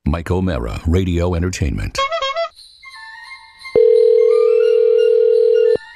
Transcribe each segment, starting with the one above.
Mike O'Mara, Radio Entertainment.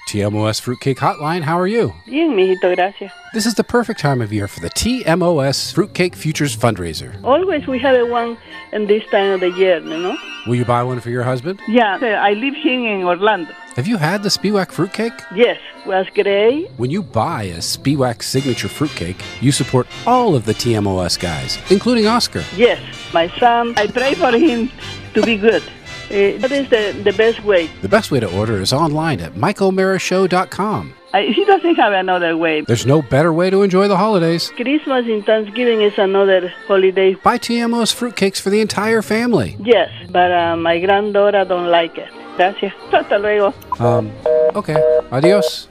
TMOS Fruitcake Hotline, how are you? Bien, mijito, gracias. This is the perfect time of year for the TMOS Fruitcake Futures fundraiser. Always we have one in this time of the year, you know? Will you buy one for your husband? Yeah, I live here in Orlando. Have you had the Spiewak fruitcake? Yes, was great. When you buy a Spiewak signature fruitcake, you support all of the TMOS guys, including Oscar. Yes, my son, I pray for him to be good. That is the best way. The best way to order is online at MikeO'MaraShow.com. He doesn't have another way. There's no better way to enjoy the holidays. Christmas and Thanksgiving is another holiday. Buy TMOS fruitcakes for the entire family. Yes, but my granddaughter don't like it. Gracias. Hasta luego. Okay. Adios.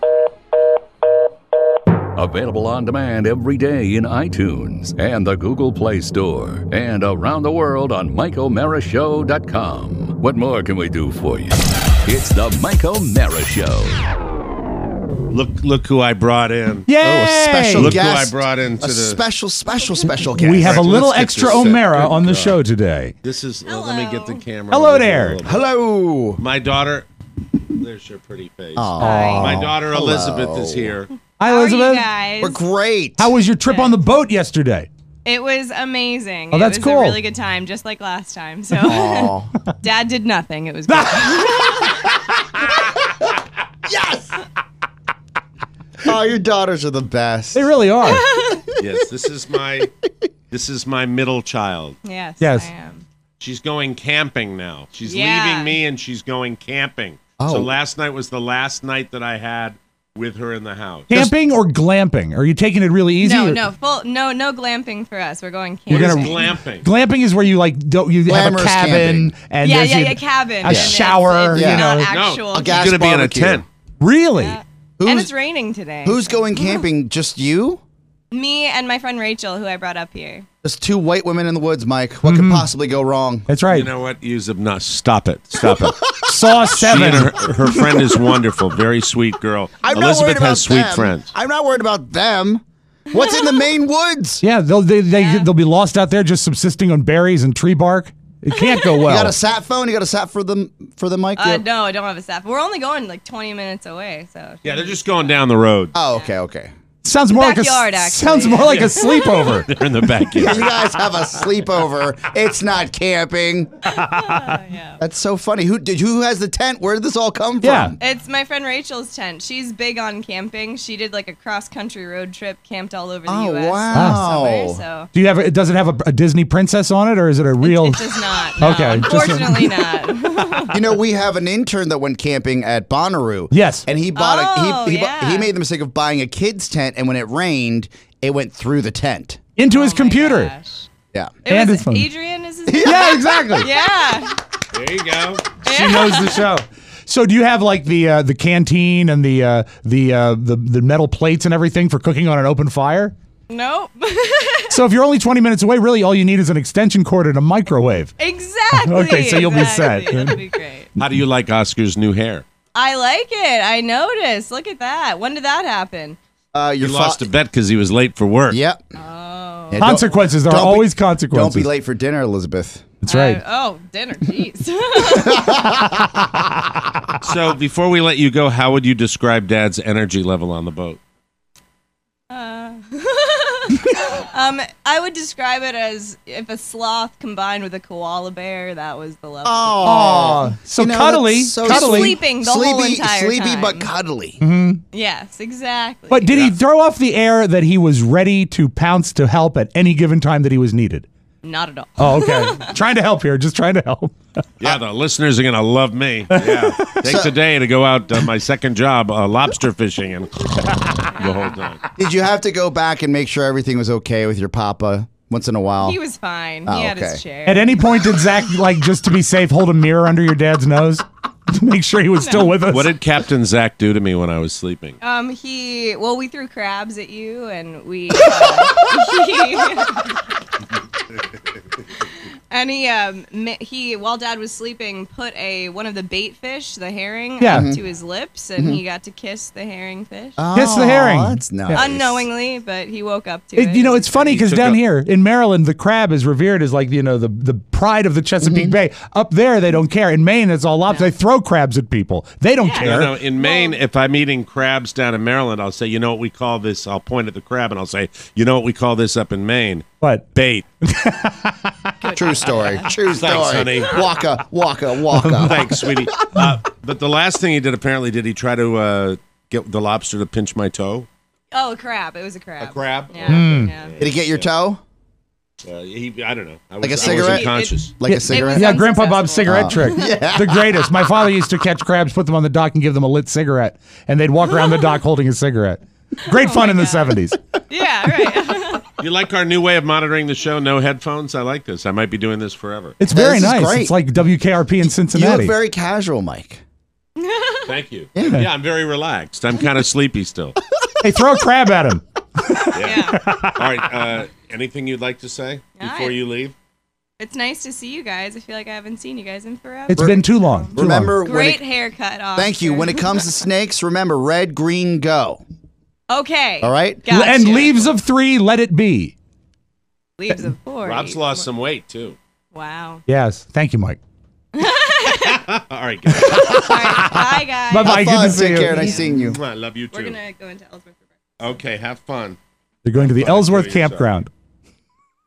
Available on demand every day in iTunes and the Google Play Store and around the world on MikeO'MaraShow.com. What more can we do for you? It's the Mike O'Mara Show. Look who I brought in. Yay! Oh, a special Look guest. who I brought into a the special guest. We have a Right, little let's get extra this set. O'Mara Good on the God. show today. This is let me get the camera. Hello over there. a little bit. Hello. My daughter. There's your pretty face. Aw. My daughter Elizabeth is here. Hi, How are you Elizabeth. guys? We're great. How was your trip on the boat yesterday? It was amazing. Oh, that's it was cool. a really good time, just like last time. So, Aw. Dad did nothing. It was good. Yes. Oh, your daughters are the best. They really are. Yes, this is my middle child. Yes, Yes. I am. She's going camping now. She's Yeah. leaving me and she's going camping. Oh. So last night was the last night that I had with her in the house. Camping or glamping? Are you taking it really easy? No, or- no glamping for us. We're going What camping. is glamping? Glamping is where you have a Glamorous cabin camping. and Yeah, there's yeah, cabin. a and it's- shower. It's you not know. actual. a gas She's going to be in a barbecue. tent. Really? Yeah. Who's, And it's raining today. who's going camping? Just you? Me and my friend Rachel, who I brought up here. Just two white women in the woods, Mike. What could possibly go wrong? That's right. You know what? No, stop it. Stop it. Saw She 7. and her friend is wonderful. Very sweet girl. I'm not worried Elizabeth about has sweet them. friends. I'm not worried about them. What's in the main woods? Yeah, they'll be lost out there just subsisting on berries and tree bark. It can't go well. You got a sat phone? You got a sat for the mic? No, I don't have a staff. We're only going like 20 minutes away, so. Yeah, they're just going down the road. Oh, okay. Sounds more Backyard, like a actually. sounds more like a sleepover. They're in the backyard. You guys have a sleepover. It's not camping. Yeah. That's so funny. Who has the tent? Where did this all come from? Yeah. It's my friend Rachel's tent. She's big on camping. She did like a cross-country road trip, camped all over the Oh, U.S. wow. This summer, so Do you have it? Does it have a Disney princess on it, or is it a real? it does not. No, Okay, just- unfortunately not. You know, we have an intern that went camping at Bonnaroo. Yes. And he bought yeah. he made the mistake of buying a kid's tent, and when it rained, it went through the tent. Into his Oh my computer. gosh. Yeah. It And was it's fun. Adrian is his name? Yeah, exactly. Yeah. There you go. She knows the show. So, do you have like the canteen and the metal plates and everything for cooking on an open fire? Nope. So, if you're only 20 minutes away, really all you need is an extension cord and a microwave. Exactly. Okay, so you'll be set. Exactly. That'll be great. How do you like Oscar's new hair? I like it. I noticed. Look at that. When did that happen? He lost a bet because he was late for work. Yep. Oh. Yeah, Consequences. There are don't be- always consequences. Don't be late for dinner, Elizabeth. That's right. Dinner. Jeez. So before we let you go, how would you describe Dad's energy level on the boat? I would describe it as if a sloth combined with a koala bear, that was the level. Oh, so You know, cuddly. that's so cuddly. Sleeping the whole entire sleepy time. but cuddly. Yes, exactly. But did he throw off the air that he was ready to pounce to help at any given time that he was needed? Not at all. Oh, okay. Trying to help here. Just trying to help. Yeah, the listeners are going to love me. Yeah. Takes a day to go out on my second job, lobster fishing, and the whole time. Did you have to go back and make sure everything was okay with your papa once in a while? He was fine. Oh, He had okay. his chair. At any point, did Zach, like, just to be safe, hold a mirror under your dad's nose to make sure he was still with us? What did Captain Zach do to me when I was sleeping? We threw crabs at you, and we. And he while Dad was sleeping, put one of the bait fish, the herring, Yeah. up to his lips, and he got to kiss the herring fish. Kiss the herring. That's nice. Unknowingly, but he woke up to it. You know, it's funny because took down a- here in Maryland, the crab is revered as like, the pride of the Chesapeake Bay. Up there, they don't care. In Maine, it's all lobster. They throw crabs at people. They don't care. No, in Maine, if I'm eating crabs down in Maryland, I'll say, you know what we call this? I'll point at the crab and I'll say, you know what we call this up in Maine? What? Bait. True story. True story. Thanks, honey. Waka. Thanks, sweetie. But the last thing he did, apparently, did he try to get the lobster to pinch my toe? Oh, a crab. It was a crab. A crab? Yeah. yeah. Did he get your toe? I don't know. Like a cigarette? I was unconscious. Like a cigarette? Yeah, Grandpa Bob's unsuccessful. cigarette trick. The greatest. My father used to catch crabs, put them on the dock, and give them a lit cigarette. And they'd walk around the dock holding a cigarette. Great fun in the 70s. Yeah, right. You like our new way of monitoring the show? No headphones? I like this. I might be doing this forever. It's very This is nice. great. It's like WKRP in You Cincinnati. look very casual, Mike. Thank you. Yeah, I'm very relaxed. I'm kind of sleepy still. Hey, throw a crab at him. Yeah. All right. Anything you'd like to say before you leave? It's nice to see you guys. I feel like I haven't seen you guys in forever. It's been too long. Too Remember, long. Great haircut, Oscar. thank you. When it comes to snakes, remember red, green, go. Okay. All right? Gotcha. And leaves of 3, let it be. Leaves of 4. Rob's lost some weight, too. Wow. Yes. Thank you, Mike. All right, guys. All right. Bye, guys. Bye-bye. Have Good fun. to see Take you. care. Nice seeing you. I love you, too. We're going to go into Ellsworth for breakfast. Okay, have fun. They're going to the Bye. Ellsworth Sorry. campground.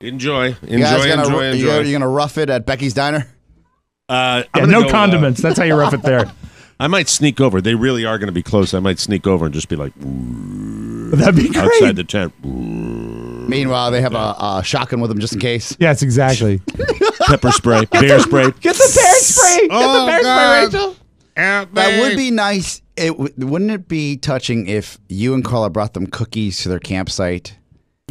Enjoy. You guys Enjoy. You gonna rough it at Becky's Diner? I'm Yeah, gonna no go, condiments. That's how you rough it there. I might sneak over. They really are going to be close. I might sneak over and just be like That'd be great. outside the tent. Meanwhile, they have a shotgun with them just in case. Yes, exactly. Pepper spray, bear spray. Get the bear spray. Get Oh, the bear God. spray, Rachel. That would be nice. Wouldn't it be touching if you and Carla brought them cookies to their campsite?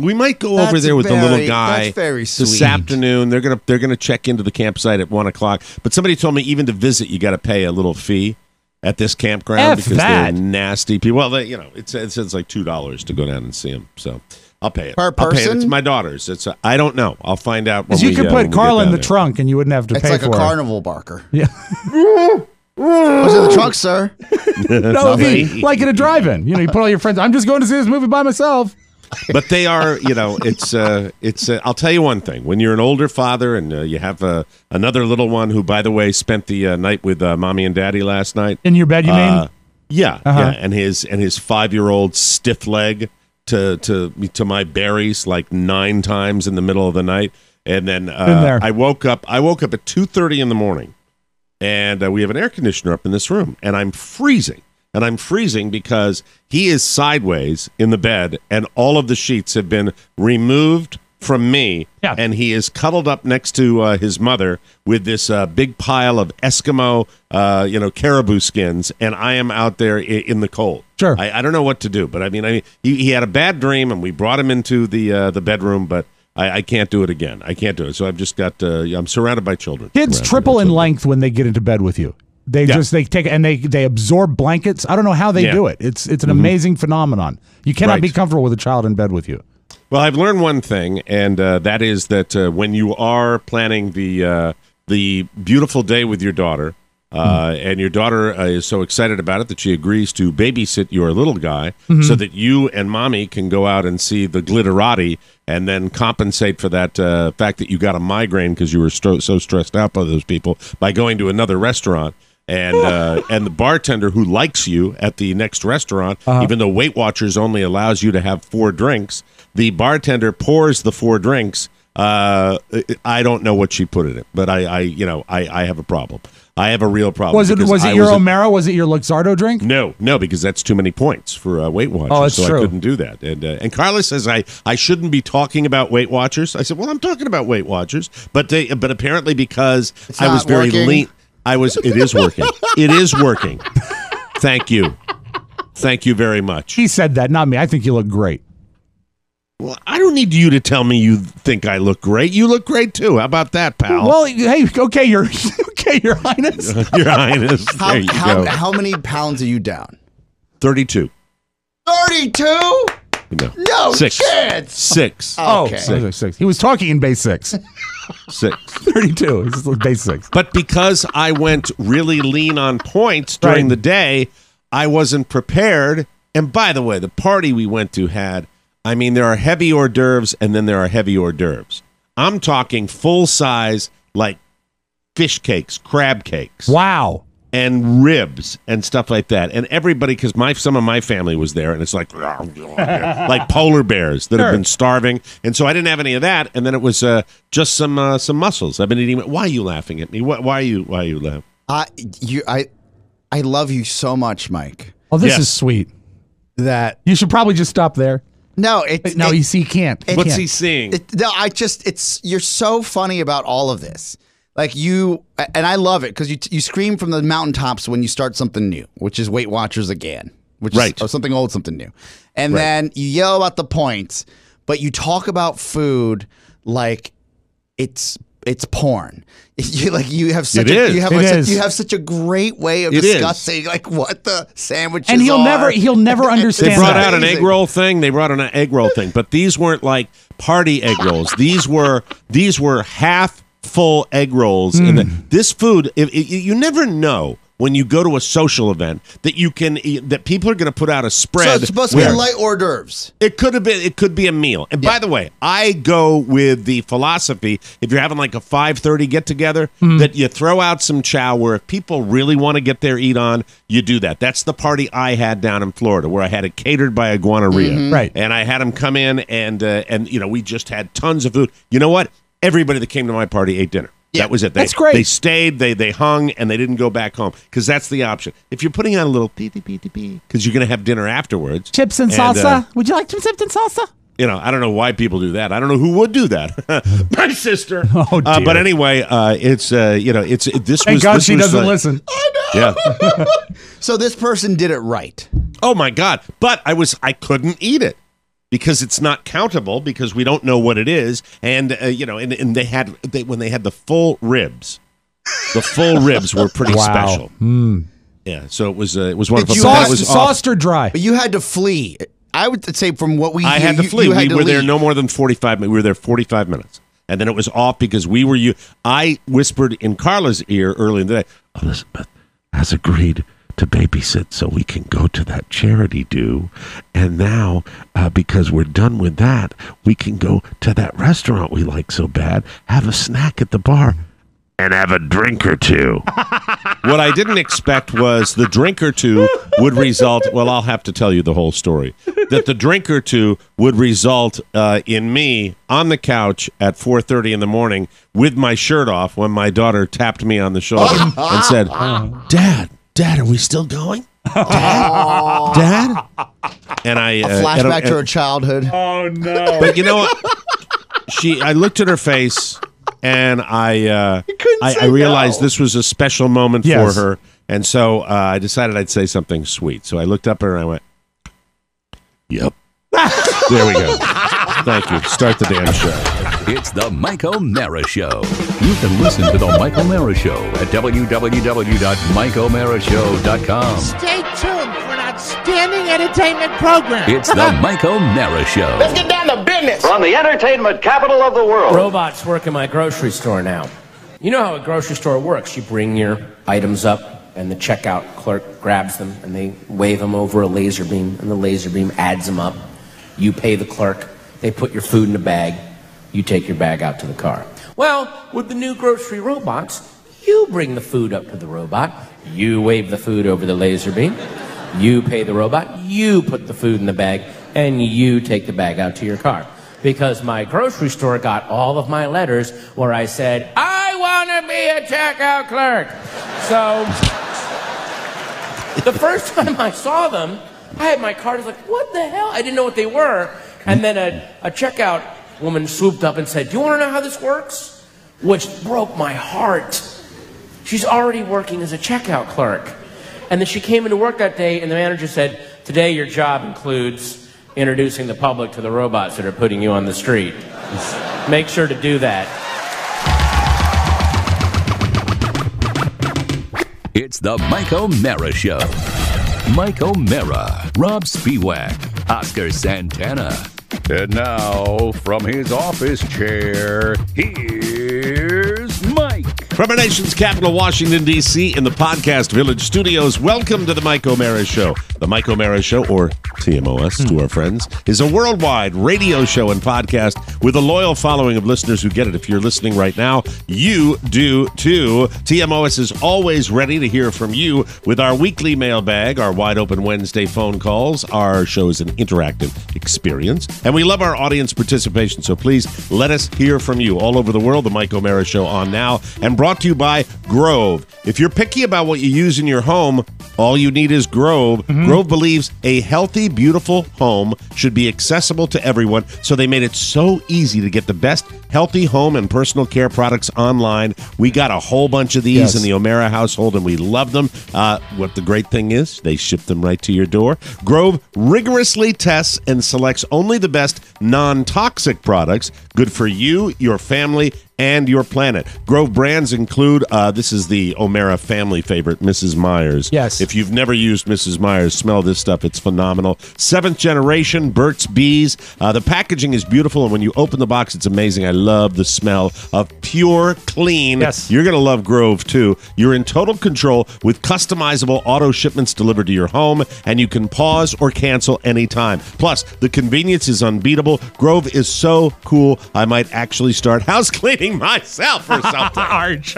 We might go over That's there with the little very- guy that's very this sweet. afternoon. They're gonna check into the campsite at 1:00. But somebody told me even to visit, you got to pay a little fee at this campground F because that. they're nasty people. Well, it's like $2 to go down and see them. So I'll pay it. Per I'll pay it. person? It's my daughter's. I don't know. I'll find out. When Because you we, could when put we get Carla in down the there. trunk and you wouldn't have to It's pay like for a her. carnival barker. Yeah. What's in the trunk, sir? No, it'd be like at a drive-in. You put all your friends. I'm just going to see this movie by myself. But they are, it's. I'll tell you one thing: when you're an older father and you have another little one who, by the way, spent the night with mommy and daddy last night. In your bed, you mean? Yeah, Uh-huh. yeah, and his 5-year-old stiff leg to my berries like 9 times in the middle of the night, and then there. I woke up at 2:30 in the morning, and we have an air conditioner up in this room, and I'm freezing. And I'm freezing because he is sideways in the bed, and all of the sheets have been removed from me, Yeah. and he is cuddled up next to his mother with this big pile of Eskimo, caribou skins, and I am out there in the cold. Sure. I don't know what to do, but I mean, he had a bad dream, and we brought him into the bedroom, but I can't do it again. I can't do it. So I've just got I'm surrounded by children. Kids Surrounded triple by in children. length when they get into bed with you. They Yeah. they take and they absorb blankets. I don't know how they Yeah. do it. It's an amazing phenomenon. You cannot Right. be comfortable with a child in bed with you. Well, I've learned one thing, and that is that when you are planning the beautiful day with your daughter, and your daughter is so excited about it that she agrees to babysit your little guy so that you and mommy can go out and see the glitterati and then compensate for that fact that you got a migraine because you were so stressed out by those people by going to another restaurant. And the bartender who likes you at the next restaurant, even though Weight Watchers only allows you to have 4 drinks, the bartender pours the 4 drinks. I don't know what she put in it, but I have a problem. I have a real problem. Was it because I your was a- O'Mara? Was it your Luxardo drink? No, because that's too many points for Weight Watchers. Oh, that's so true. I couldn't do that. And Carla says I shouldn't be talking about Weight Watchers. I said, well, I'm talking about Weight Watchers, but apparently because I was not very working. lean. It is working. It is working. Thank you. Thank you very much. He said that, not me. I think you look great. Well, I don't need you to tell me you think I look great. You look great too. How about that, pal? Well, hey, okay, Your Highness. Your Highness. There you go. How many pounds are you down? 32. 32? No Six. chance. Six. Oh, Okay. six. He was talking in base 6. 32. This is base 6. But because I went really lean on points during Right. the day, I wasn't prepared. And by the way, the party we went to had, I mean, there are heavy hors d'oeuvres and then there are heavy hors d'oeuvres. I'm talking full size, like fish cakes, crab cakes. Wow. And ribs and stuff like that. And everybody, because some of my family was there, and it's like polar bears that have been starving. And so I didn't have any of that. And then it was just some mussels. I've been eating. Why are you laughing at me? Why are you laughing? I love you so much, Mike. Oh, this Yes. is sweet. That You should probably just stop there. no, it's No, you see, he can't. He What's can't. he seeing? you're so funny about all of this. Like and I love it because you scream from the mountaintops when you start something new, which is Weight Watchers again, which Right. is or something old, something new, and then you yell about the points, but you talk about food like it's porn. You have such It is. you have such a great way of It is. discussing like what the sandwiches And he'll are. never understand. They brought that. out an egg amazing. roll thing. They brought out an egg roll thing, but these weren't like party egg rolls. These were half full egg rolls. And this food, you never know when you go to a social event that that people are going to put out a spread. So it's supposed to be light hors d'oeuvres. It could be a meal. And by the way, I go with the philosophy, if you're having like a 5:30 get together, that you throw out some chow where if people really want to get their eat on, you do that. That's the party I had down in Florida where I had it catered by Iguaneria. Right. And I had them come in and we just had tons of food. You know what? Everybody that came to my party ate dinner. Yeah, that was it. that's great. They stayed, they hung, and they didn't go back home because that's the option. If you're putting out a little because you're going to have dinner afterwards. Chips and salsa. Would you like some chips and salsa? I don't know why people do that. I don't know who would do that. My sister. Oh, dear. But anyway, this Thank was. God this she was, doesn't listen. Yeah. So this person did it right. Oh my God! But I couldn't eat it because it's not countable because we don't know what it is, and and they had when they had the full ribs. The full ribs were pretty special. Yeah, so it was wonderful. you But that have was Sauced or dry? But you had to flee. I would say from what we I hear, had to flee. You had We to were there leave. no more than 45 minutes. We were there 45 minutes. And then it was off because I whispered in Carla's ear early in the day, Elizabeth has agreed to babysit so we can go to that charity do. And now, because we're done with that, we can go to that restaurant we like so bad, have a snack at the bar, and have a drink or two. What I didn't expect was the drink or two would result, well, I'll have to tell you the whole story, that the drink or two would result in me on the couch at 4:30 in the morning with my shirt off when my daughter tapped me on the shoulder and said, Dad, are we still going? Dad? And I Flashback to her childhood. Oh, no. but you know what? I looked at her face, and I realized this was a special moment Yes. for her, and so I decided I'd say something sweet. So I looked up at her and I went, "Yep." There we go. Thank you. Start the damn show. It's the Mike O'Mara Show. You can listen to the Mike O'Mara Show at www.mikeomarashow.com. Stay tuned for an outstanding entertainment program. It's the Mike O'Mara Show. Let's get down to business. From the entertainment capital of the world. Robots work in my grocery store now. You know how a grocery store works. You bring your items up, and the checkout clerk grabs them, and they wave them over a laser beam, and the laser beam adds them up. You pay the clerk. They put your food in a bag. You take your bag out to the car. Well, with the new grocery robots, you bring the food up to the robot. You wave the food over the laser beam. You pay the robot. You put the food in the bag, and you take the bag out to your car. Because my grocery store got all of my letters where I said, I want to be a checkout clerk. So the first time I saw them, I had my card. I was like, what the hell? I didn't know what they were. And then a checkout woman swooped up and said, do you want to know how this works? Which broke my heart. She's already working as a checkout clerk. And then she came into work that day, and the manager said, today your job includes introducing the public to the robots that are putting you on the street. Make sure to do that. It's the Mike O'Mara Show. Mike O'Mara, Rob Spiewak. Oscar Santana. And now, from his office chair, here's Mike. From our nation's capital, Washington, D.C., in the Podcast Village studios, welcome to the Mike O'Mara Show. The Mike O'Mara Show, or TMOS to our friends, is a worldwide radio show and podcast with a loyal following of listeners who get it. If you're listening right now, you do too. TMOS is always ready to hear from you with our weekly mailbag, our wide open Wednesday phone calls. Our show is an interactive experience, and we love our audience participation, so please let us hear from you all over the world. The Mike O'Mara Show on now, and brought to you by Grove. If you're picky about what you use in your home, all you need is Grove. Mm-hmm. Grove believes a healthy, beautiful home should be accessible to everyone, so they made it so easy to get the best healthy home and personal care products online. We got a whole bunch of these in the O'Mara household, and we love them. What the great thing is, they ship them right to your door. Grove rigorously tests and selects only the best non-toxic products, good for you, your family, and your planet. Grove brands include, this is the O'Mara family favorite, Mrs. Myers. Yes. If you've never used Mrs. Myers, smell this stuff. It's phenomenal. 7th generation, Burt's Bees. The packaging is beautiful, and when you open the box, it's amazing. I love the smell of pure, clean. Yes. You're going to love Grove, too. You're in total control with customizable auto shipments delivered to your home, and you can pause or cancel anytime. Plus, the convenience is unbeatable. Grove is so cool, I might actually start house cleaning myself or something. Arch.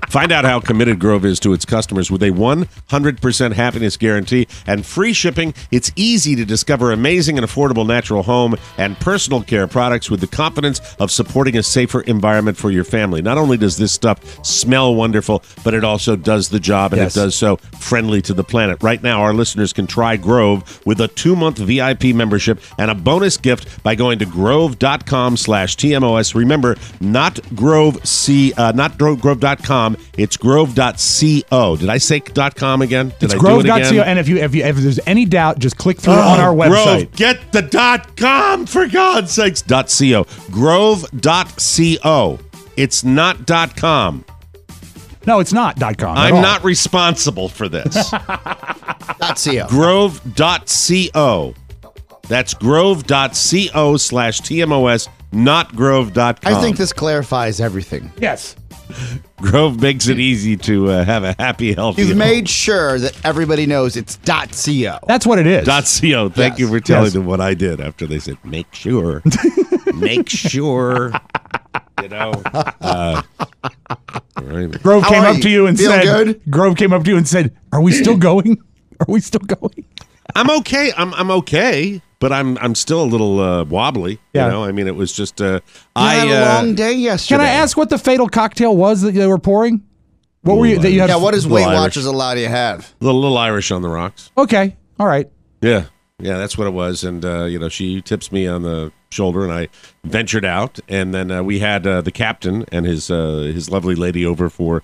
Find out how committed Grove is to its customers with a 100% happiness guarantee and free shipping. It's easy to discover amazing and affordable natural home and personal care products with the confidence of supporting a safer environment for your family. Not only does this stuff smell wonderful, but it also does the job, and it does so friendly to the planet. Right now, our listeners can try Grove with a 2-month VIP membership and a bonus gift by going to grove.com/TMOS. Remember, not grove.com. It's grove.co. Did I say .com again? Did It's I grove.co, do it again? and if there's any doubt, just click through on our website. Grove, get the .com, for God's sakes. .co. Grove.co. It's not .com. No, it's not .com. I'm not responsible for this. .co. Grove.co. That's grove.co/TMOS, not grove.com. I think this clarifies everything. Yes. Grove makes it easy to have a happy, healthy You've home. made sure that everybody knows it's .co. That's what it is. .co. Thank you for telling them what I did after they said, make sure. Make sure. You know. Right. Grove How came are up you? to you and Feeling said, good? Grove came up to you and said, are we still going? Are we still going? I'm okay. I'm okay, but I'm still a little wobbly. Yeah. You know, I mean, it was just You had a long day yesterday. Can I ask what the fatal cocktail was that they were pouring? What were you that you had? Yeah, what does Weight Irish. Watchers allow you to have? little Irish on the rocks. Okay, all right. Yeah, that's what it was. And she tips me on the shoulder, and I ventured out. And then we had the captain and his lovely lady over for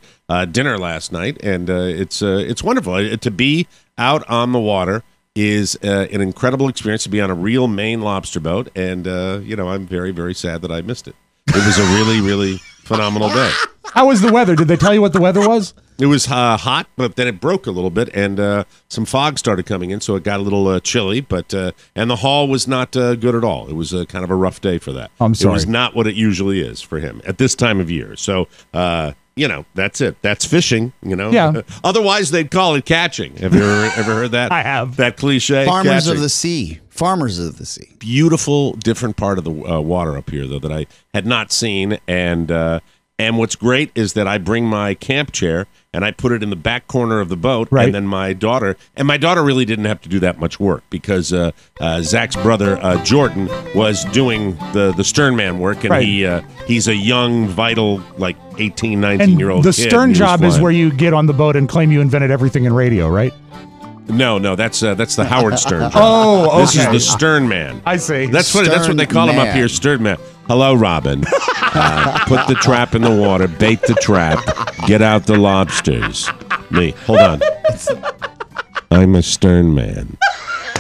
dinner last night, and it's wonderful to be out on the water. Is an incredible experience to be on a real Maine lobster boat, and I'm very, very sad that I missed it. It was a really, really phenomenal day. How was the weather? Did they tell you what the weather was? It was hot, but then it broke a little bit, and some fog started coming in, so it got a little chilly. But and the haul was not good at all. It was kind of a rough day for that. I'm sorry. It was not what it usually is for him at this time of year. So. That's it. That's fishing, Yeah. Otherwise, they'd call it catching. Have you ever heard that? I have. That cliche? Farmers Catching. of the sea. Farmers of the sea. Beautiful, different part of the water up here, though, that I had not seen. And what's great is that I bring my camp chair and I put it in the back corner of the boat. Right. And then my daughter really didn't have to do that much work because Zach's brother, Jordan, was doing the sternman work. And Right. he's a young, vital, like 18, And 19-year-old the kid. stern He was job is flying. where you get on the boat and claim you invented everything in radio, right? No, that's the Howard Stern job. Oh, okay. This is the Stern Man. I see. That's what they call him up here, Stern Man. Hello, Robin. Put the trap in the water, bait the trap, get out the lobsters. Me. Hold on. I'm a Stern Man.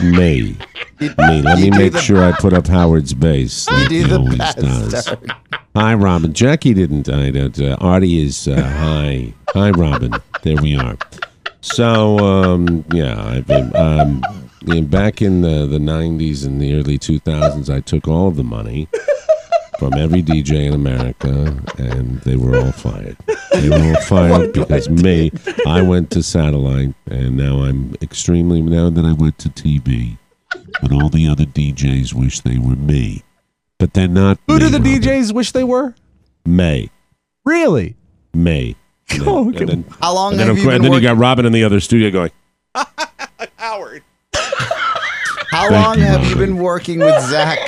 Me. Let me make sure I put up Howard's base. Like do he the always best, does. Stern. Hi, Robin. Jackie didn't. I don't. Artie is. Hi. Hi, Robin. There we are. So, I've been, back in the 90s and the early 2000s, I took all of the money from every DJ in America, and they were all fired. They were all fired because I went to satellite, and now now that I went to TV, but all the other DJs wish they were me. But they're not. Who do the Robin. DJs wish they were? May. Really? May. Oh, And then, How long and then, have you been and then you working? got Robin in the other studio going, Howard. How long have you been working with Zach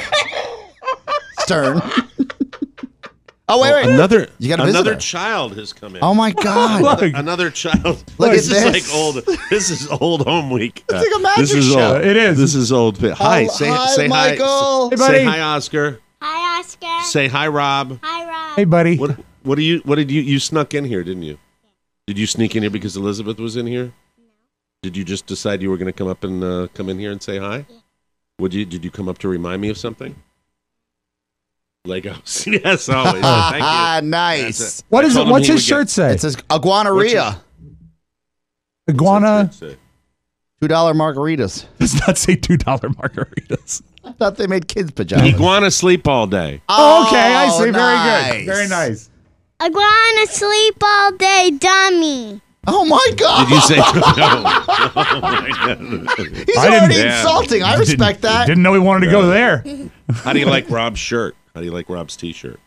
Stern? Oh wait! Another You got a another visitor. child has come in. Oh my God! Another child. Look this at is this. like old. This is old home week. It's like a magic this is show. Old. It is. This is old. Hi. Say hi. Michael. Hey, buddy. Say hi, Oscar. Hi, Oscar. Say hi, Rob. Hi, Rob. Hey, buddy. What did you snuck in here, didn't you? Did you sneak in here because Elizabeth was in here? No. Did you just decide you were going to come up and come in here and say hi? Yeah. Did you come up to remind me of something? Legos. Yes, always. Thank you. Nice. What is it? What's his shirt shirt say? It says Iguanaria. Iguana. $2 margaritas. Does not say $2 margaritas. I thought they made kids pajamas. Iguana sleep all day. Oh, okay, I see. nice. Very good. Very nice. Iguana sleep all day, dummy. Oh my God! Did you say no? Oh my God. He's already insulting. I respect that. Didn't know he wanted to go there. How do you like Rob's shirt? How do you like Rob's T-shirt?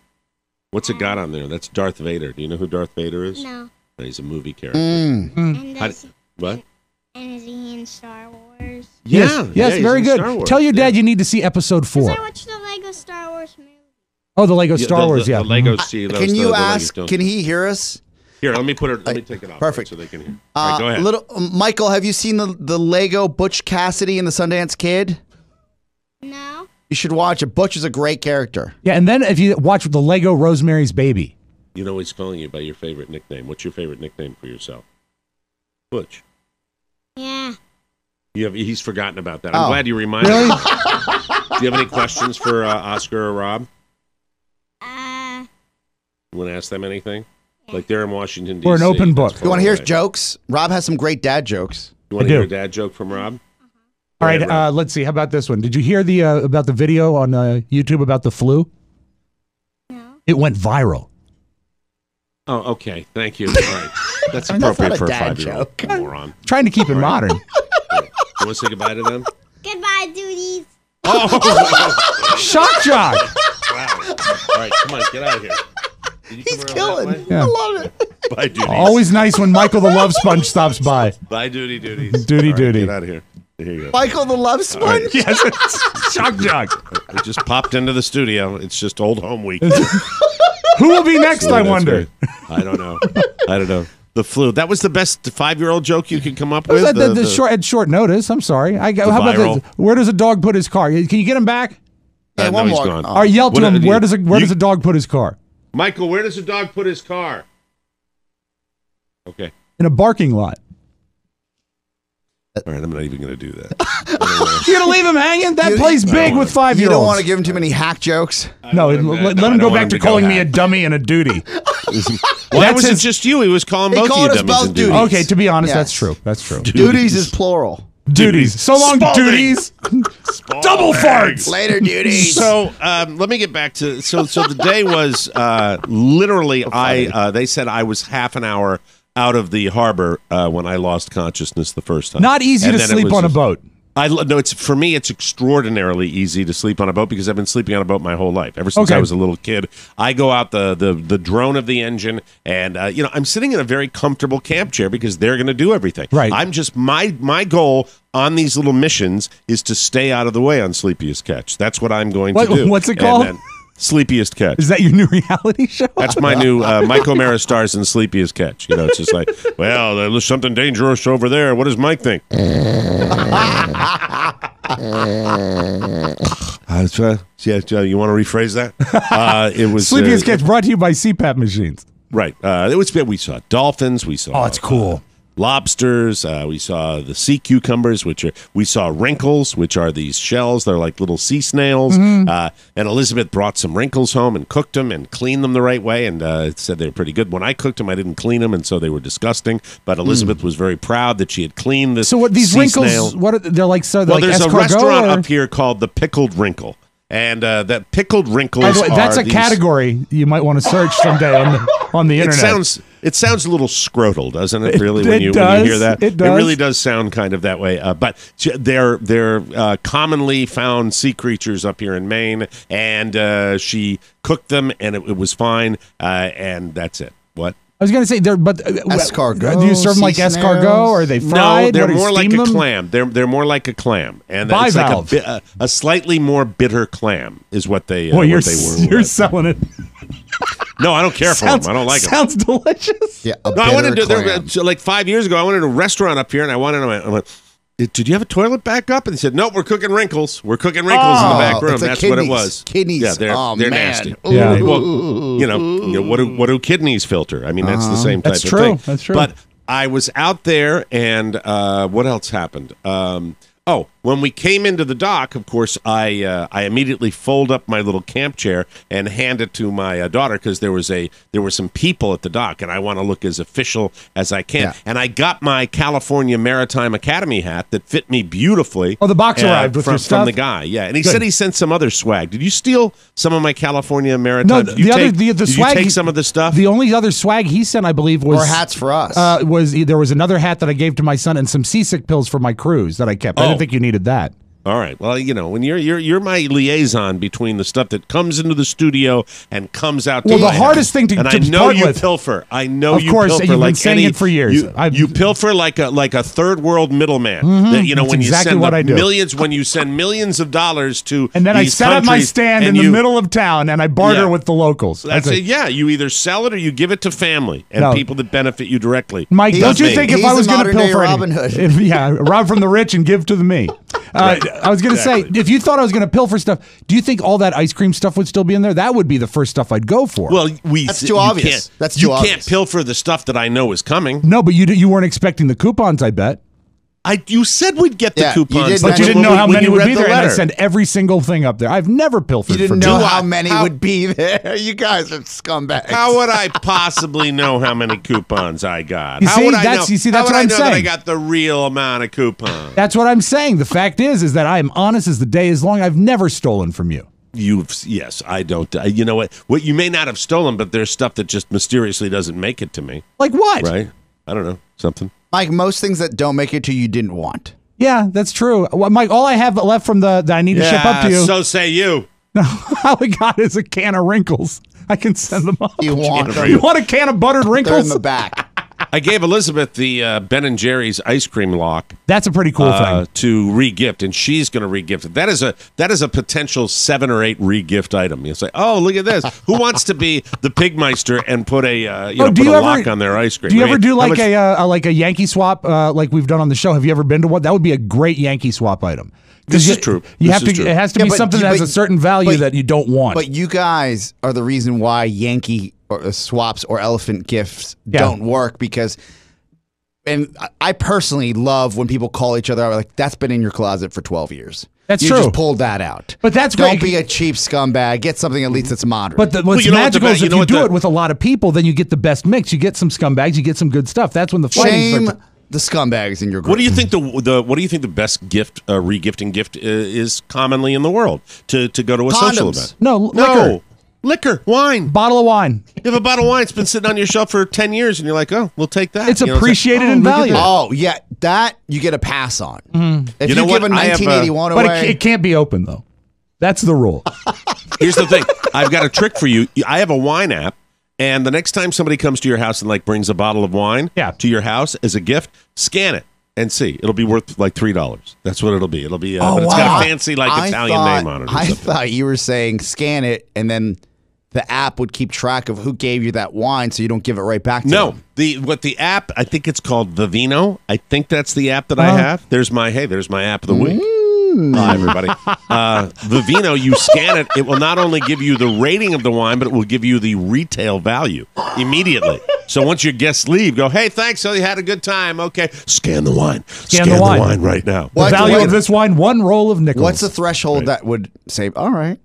What's it got on there? That's Darth Vader. Do you know who Darth Vader is? No. He's a movie character. And What? And is he in Star Wars? Yeah. Yes, he's very in good. Star Wars. Tell your dad you need to see episode 4. Because I watched the Lego Star Wars movie. Oh, the Lego Star Wars, yeah. The Lego Can you ask? Can he hear us? Here, let me take it off. Perfect. So they can hear. All right, go ahead. Little Michael, have you seen the Lego Butch Cassidy and the Sundance Kid? No. You should watch it. Butch is a great character. Yeah, and then if you watch the Lego Rosemary's Baby. You know he's calling you by your favorite nickname. What's your favorite nickname for yourself? Butch. Yeah. He's forgotten about that. I'm glad you reminded me. Do you have any questions for Oscar or Rob? You want to ask them anything? Yeah. Like they're in Washington, D.C. Or an open book. You want to hear his jokes? Rob has some great dad jokes. You want to hear a dad joke from Rob? All right, let's see. How about this one? Did you hear the about the video on YouTube about the flu? No. It went viral. Oh, okay. Thank you. All right. That's appropriate for a 5-year-old. Moron. Trying to keep it modern. You want to say goodbye to them? Goodbye, duties. Oh! Shock jock. Wow. All right, come on, get out of here. He's killing. Yeah. I love it. Bye, duties. Always nice when Michael the Love Sponge stops by. Bye, duties. Duty. Get out of here. Here you go. Michael the Love Sponge? Right. Yes, it's Shock jock. We just popped into the studio. It's just old home week. Who will be next, I wonder? I don't know. The flu. That was the best 5-year-old joke you could come up with? At short notice. I'm sorry. How about this? Where does a dog put his car? Can you get him back? Yeah, no, he's gone. All right, yell to him. Where does a dog put his car? Michael, where does a dog put his car? Okay. In a barking lot. All right, I'm not even going to do that. You're going to leave him hanging? That plays big with 5-year-olds. You don't want to give him too many hack jokes? No, let him go back to calling me a dummy and a duty. Well, that wasn't just you. He was calling both of you dummies and duties. Okay, to be honest, that's true. That's true. Duties is plural. Duties. So long, duties. Double farts. Later, duties. So let me get back to so the day was literally they said I was half an hour out of the harbor when I lost consciousness the first time. Not easy to sleep on a boat. No, for me, it's extraordinarily easy to sleep on a boat because I've been sleeping on a boat my whole life. Ever since I was a little kid, I go out the drone of the engine, and I'm sitting in a very comfortable camp chair because they're going to do everything. Right. I'm just my goal on these little missions is to stay out of the way on Sleepiest Catch. That's what I'm going to do. What's it called? Sleepiest Catch. Is that your new reality show? That's my new Mike O'Mara stars in Sleepiest Catch. It's just like, well, there's something dangerous over there. What does Mike think? You want to rephrase that? It was Sleepiest Catch brought to you by CPAP machines. Right. We saw dolphins. We saw. Oh, it's cool. lobsters. We saw the sea cucumbers, we saw wrinkles, which are these shells. They're like little sea snails. Mm-hmm. And Elizabeth brought some wrinkles home and cooked them and cleaned them the right way, and said they were pretty good. When I cooked them, I didn't clean them, and so they were disgusting. But Elizabeth was very proud that she had cleaned this. So what these sea wrinkles? snail. What are, they're like? So they're Well, like there's a escargot, restaurant or? up here called the Pickled Wrinkle. And that pickled wrinkles By the way, that's are a these, category you might want to search someday on the internet. It sounds a little scrotal, doesn't it? Really, when you hear that, it does. It really does sound kind of that way. But they're commonly found sea creatures up here in Maine, and she cooked them, and it was fine. And that's it. What? I was going to say, escargot. Do you serve them like escargot, or are they fried? No, they're more like a them? clam. They're more like a clam, and it's Bivalve. like a slightly more bitter clam is what they. Well, you're were. You're selling it. No, I don't care for them. I don't like them. Sounds delicious. Yeah, no, I went into like 5 years ago. I went to a restaurant up here, and I went. Did you have a toilet back up? And he said, "No, we're cooking wrinkles. We're cooking wrinkles in the back room." That's what it was. Kidneys. Yeah, they're nasty. Yeah. Well, you know what do kidneys filter? I mean, that's the same type of thing. That's true. But I was out there, and what else happened? When we came into the dock, of course, I immediately fold up my little camp chair and hand it to my daughter because there were some people at the dock, and I want to look as official as I can. Yeah. And I got my California Maritime Academy hat that fit me beautifully. Oh, the box arrived with your stuff? From the guy, yeah. And he said he sent some other swag. Did you steal some of my California Maritime? No, did you swag. Take some of the stuff? The only other swag he sent, I believe, was... Or hats for us. There was another hat that I gave to my son and some seasick pills for my cruise that I kept. I didn't think you needed that. All right. Well, when you're my liaison between the stuff that comes into the studio and comes out. Well, the hardest thing to and I know you pilfer. I know you pilfer. Of course, you've been saying it for years. You pilfer like a third world middleman. Mm-hmm. That, when exactly you send millions, when you send millions of dollars to and then I set up my stand in the middle of town and I barter with the locals. That's it. Yeah, you either sell it or you give it to family and people that benefit you directly. Mike, don't you think if I was going to pilfer, Robin Hood. rob from the rich and give to the me. Right. I was going to say, if you thought I was going to pilfer stuff, do you think all that ice cream stuff would still be in there? That would be the first stuff I'd go for. Well, that's too obvious. You can't pilfer the stuff that I know is coming. No, but you weren't expecting the coupons, I bet. You said we'd get the coupons, but you didn't know how many would be there. And I sent every single thing up there. I've never pilfered. You didn't know how many would be there. You guys are scumbags. How would I possibly know how many coupons I got? That's what I'm saying. That I got the real amount of coupons. That's what I'm saying. The fact is that I am honest as the day is long. I've never stolen from you. Yes, I don't. You know what? What you may not have stolen, but there's stuff that just mysteriously doesn't make it to me. Like what? Right? I don't know. Something. Mike, most things that don't make it to you didn't want. Yeah, that's true. Well, Mike, all I have left from that I need to ship up to you. So say you. No, all I got is a can of wrinkles. I can send them up. You want them? You want a can of buttered wrinkles? They're in the back. I gave Elizabeth the Ben and Jerry's ice cream lock. That's a pretty cool thing to regift, and she's going to regift it. That is a potential 7 or 8 regift item. You say, "Oh, look at this! Who wants to be the Pigmeister and put a lock on their ice cream?" Do you ever do like a Yankee swap like we've done on the show? Have you ever been to one? That would be a great Yankee swap item. This is true. It has to be something that has a certain value that you don't want. But you guys are the reason why Yankee or swaps or elephant gifts don't work because. And I personally love when people call each other out like, that's been in your closet for 12 years. That's you true. You just pulled that out. But that's Don't great. be a cheap scumbag. Get something at least that's modern. But what's magical is if you do it with a lot of people, then you get the best mix. You get some scumbags. You get some good stuff. That's when the fighting starts. The scumbags in your group. What do you think what do you think the best gift regifting gift is commonly in the world to go to a social event? No, liquor, wine, bottle of wine. You have a bottle of wine. It's been sitting on your shelf for 10 years, and you're like, "Oh, we'll take that." It's appreciated in value. Oh yeah, that you get a pass on. Mm-hmm. If you give a 1981 away, but it can't be open though. That's the rule. Here's the thing: I've got a trick for you. I have a wine app. And the next time somebody comes to your house and brings a bottle of wine to your house as a gift, scan it and see. It'll be worth like $3. That's what it'll be. It'll be, but it's got a fancy Italian name on it. I thought you were saying scan it and then the app would keep track of who gave you that wine, so you don't give it right back to them. What the app? I think it's called Vivino. I think that's the app that I have. There's my app of the week. Hi, everybody. Vivino, you scan it. It will not only give you the rating of the wine, but it will give you the retail value immediately. So once your guests leave, go, hey, thanks, so you had a good time. Okay, scan the wine. Scan the wine right now. The value of this wine, 1 roll of nickels. What's the threshold that would say, all right,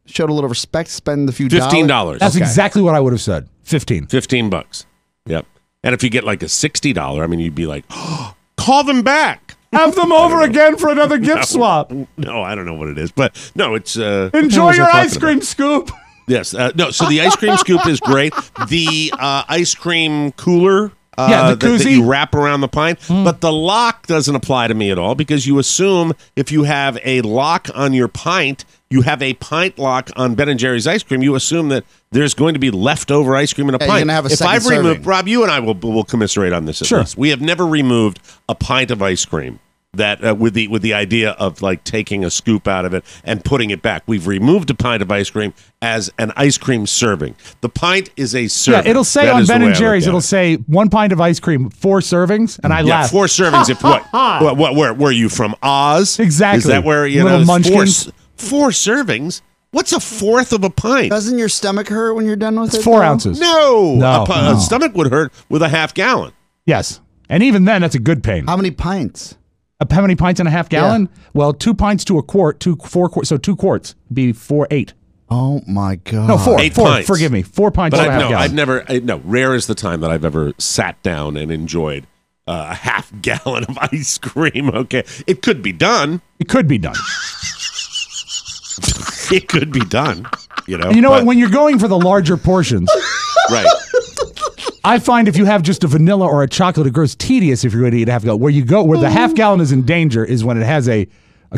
showed a little respect, spend the few $15. That's exactly what I would have said. $15. Yep. And if you get like a $60, I mean, you'd be like, oh, call them back. Have them over again for another gift swap. No, I don't know what it is, but no, it's enjoy your ice cream scoop. Yes, no. So the ice cream scoop is great. The ice cream cooler, the that you wrap around the pint, but the lock doesn't apply to me at all because you assume if you have a lock on your pint, you have a pint lock on Ben and Jerry's ice cream. You assume that there's going to be leftover ice cream in a pint. You're gonna have a if I've second removed, serving. Rob, you and I will commiserate on this. At least. We have never removed a pint of ice cream. That with the idea of like taking a scoop out of it and putting it back. We've removed a pint of ice cream as an ice cream serving. The pint is a serving. Yeah, it'll say That on is the Ben way and I Jerry's, look at it'll it. say 1 pint of ice cream, 4 servings, and I laugh. 4 servings. If what? Where were you from? Oz? Exactly. Is that where Little it's munchkins. 4 servings? What's a fourth of a pint? Doesn't your stomach hurt when you're done with it? It's 4 though? ounces. No. No. A stomach would hurt with a half gallon. Yes. And even then, that's a good pain. How many pints? How many pints in a half gallon? Well, 2 pints to a quart, 4 quarts. So 2 quarts be 8. Oh my God! No, 4. 8 4. pints. Forgive me. 4 pints But in a half gallon. I've never, rare is the time that I've ever sat down and enjoyed a half gallon of ice cream. Okay. It could be done. It could be done. It could be done. And you know what? When you're going for the larger portions, right? I find if you have just a vanilla or a chocolate, it grows tedious if you're going to eat a half gallon. Where the half gallon is in danger is when it has a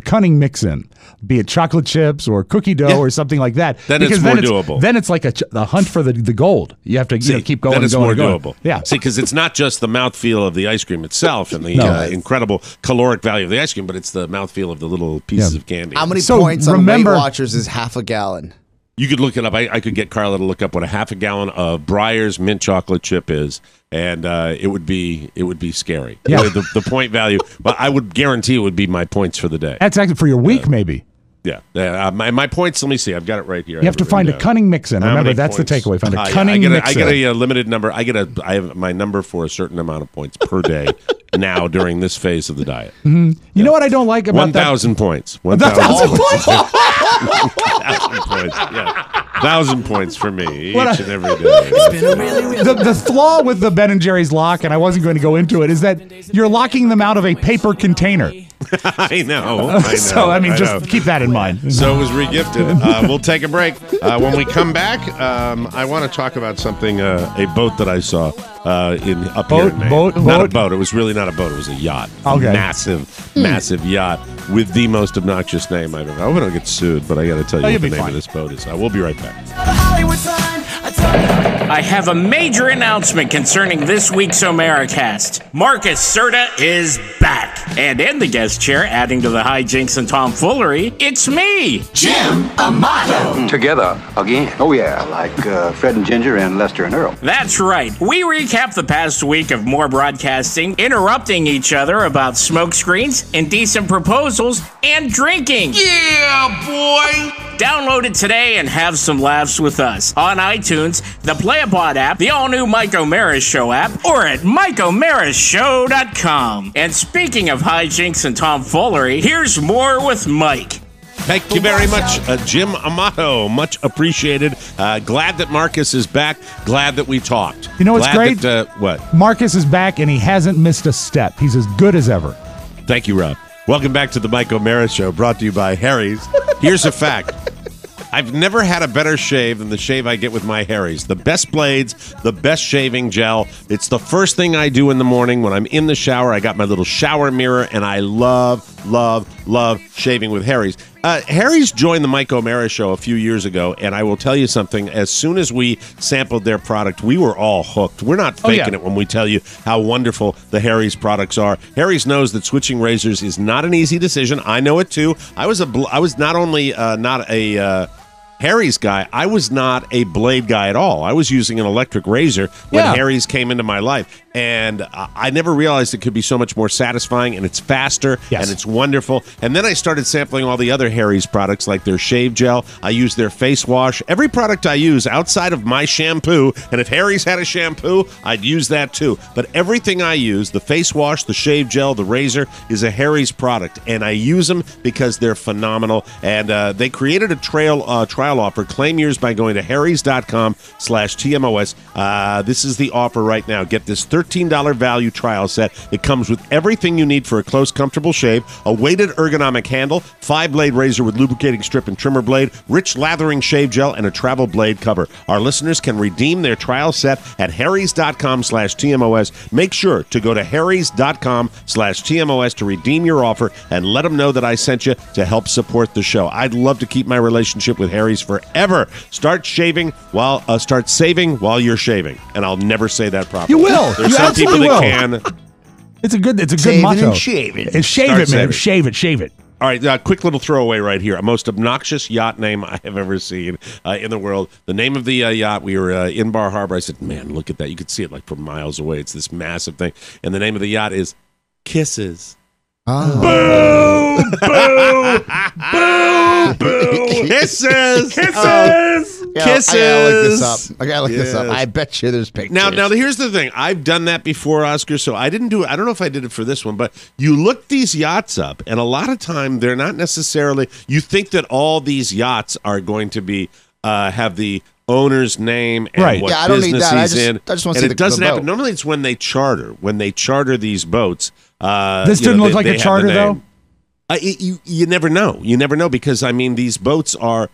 cunning mix in, be it chocolate chips or cookie dough or something like that. Then Because it's more doable. Then it's like a hunt for the gold. You have to keep going. Then it's and going more and going. doable. Yeah. See, because it's not just the mouthfeel of the ice cream itself and the incredible caloric value of the ice cream, but it's the mouthfeel of the little pieces of candy. How many points on Weight Watchers is half a gallon? You could look it up. I could get Carla to look up what a half a gallon of Breyer's mint chocolate chip is, and it would be scary. Yeah. The point value. But I would guarantee it would be my points for the day. That's actually for your week, maybe. Yeah. My points. Let me see. I've got it right here. You have to find a cunning mix in. Remember, that's the takeaway. Find a cunning mix in. I get a limited number. I have my number for a certain amount of points per day now during this phase of the diet. Mm-hmm. You know what I don't like about 1,000 points. 1,000 points. 1,000 points. Yeah. 1,000 points for me each and every day. The flaw with the Ben and Jerry's lock, and I wasn't going to go into it, is that you're locking them out of a paper container. I know. So, just keep that in mind. So it was regifted. We'll take a break. When we come back, I want to talk about something, a boat that I saw up here in Maine. Not a boat. It was really not a boat. It was a yacht. Okay. A massive yacht with the most obnoxious name I've ever. I hope I don't get sued, but I got to tell you what the name of this boat is. We'll be right back. I have a major announcement concerning this week's Omericast. Marcus Serta is back. And in the guest chair, adding to the hijinks and tomfoolery, it's me, Jim Amato. Together again. Oh, yeah, like Fred and Ginger and Lester and Earl. That's right. We recap the past week of more broadcasting, interrupting each other about smokescreens, indecent proposals, and drinking. Yeah, boy! Download it today and have some laughs with us on iTunes, the Playapod app, the all-new Mike O'Meara Show app, or at MikeO'MearaShow.com. And speaking of hijinks and tomfoolery, here's more with Mike. Thank you very much, Jim Amato. Much appreciated. Glad that Marcus is back. Glad that we talked. You know what's Glad great? What? Marcus is back, and he hasn't missed a step. He's as good as ever. Thank you, Rob. Welcome back to the Mike O'Meara Show, brought to you by Harry's. Here's a fact. I've never had a better shave than the shave I get with my Harry's. The best blades, the best shaving gel. It's the first thing I do in the morning when I'm in the shower. I got my little shower mirror, and I love shaving with Harry's. Harry's joined the Mike O'Meara Show a few years ago, and I will tell you something. As soon as we sampled their product, we were all hooked. We're not faking it when we tell you how wonderful the Harry's products are. Harry's knows that switching razors is not an easy decision. I know it too. I was not only not a Harry's guy, I was not a blade guy at all. I was using an electric razor when Harry's came into my life. And I never realized it could be so much more satisfying, and it's faster, and it's wonderful. And then I started sampling all the other Harry's products, like their shave gel. I use their face wash. Every product I use outside of my shampoo, and if Harry's had a shampoo, I'd use that too. But everything I use, the face wash, the shave gel, the razor, is a Harry's product. And I use them because they're phenomenal. And they created a trial offer. Claim yours by going to harrys.com/TMOS. This is the offer right now. Get this $13 value trial set. It comes with everything you need for a close, comfortable shave, a weighted ergonomic handle, 5-blade razor with lubricating strip and trimmer blade, rich lathering shave gel, and a travel blade cover. Our listeners can redeem their trial set at harrys.com/TMOS. Make sure to go to harrys.com/TMOS to redeem your offer and let them know that I sent you to help support the show. I'd love to keep my relationship with Harry's forever. Start saving while you're shaving. And I'll never say that properly. You will. There's some people that can. It's a good Saving motto. and shaving. And shave Start it, man. saving. Shave it. All right, quick little throwaway right here. A most obnoxious yacht name I have ever seen in the world. The name of the yacht, we were in Bar Harbor. I said, man, look at that. You could see it like from miles away. It's this massive thing. And the name of the yacht is Kisses. Oh. Boo! Boo! Boo! Boo! Kisses! Kisses! Kisses! I gotta look this up. I bet you there's pictures. Now, here's the thing. I've done that before, Oscar, so I didn't do it. I don't know if I did it for this one, but you look these yachts up, and a lot of time they're not necessarily. You think that all these yachts are going to be have the owner's name and what I don't business need that. he's in. I just want to and see it doesn't the happen. boat. Normally, it's when they charter. When they charter these boats. This didn't look like a charter, though? You never know. You never know because, I mean, these boats are...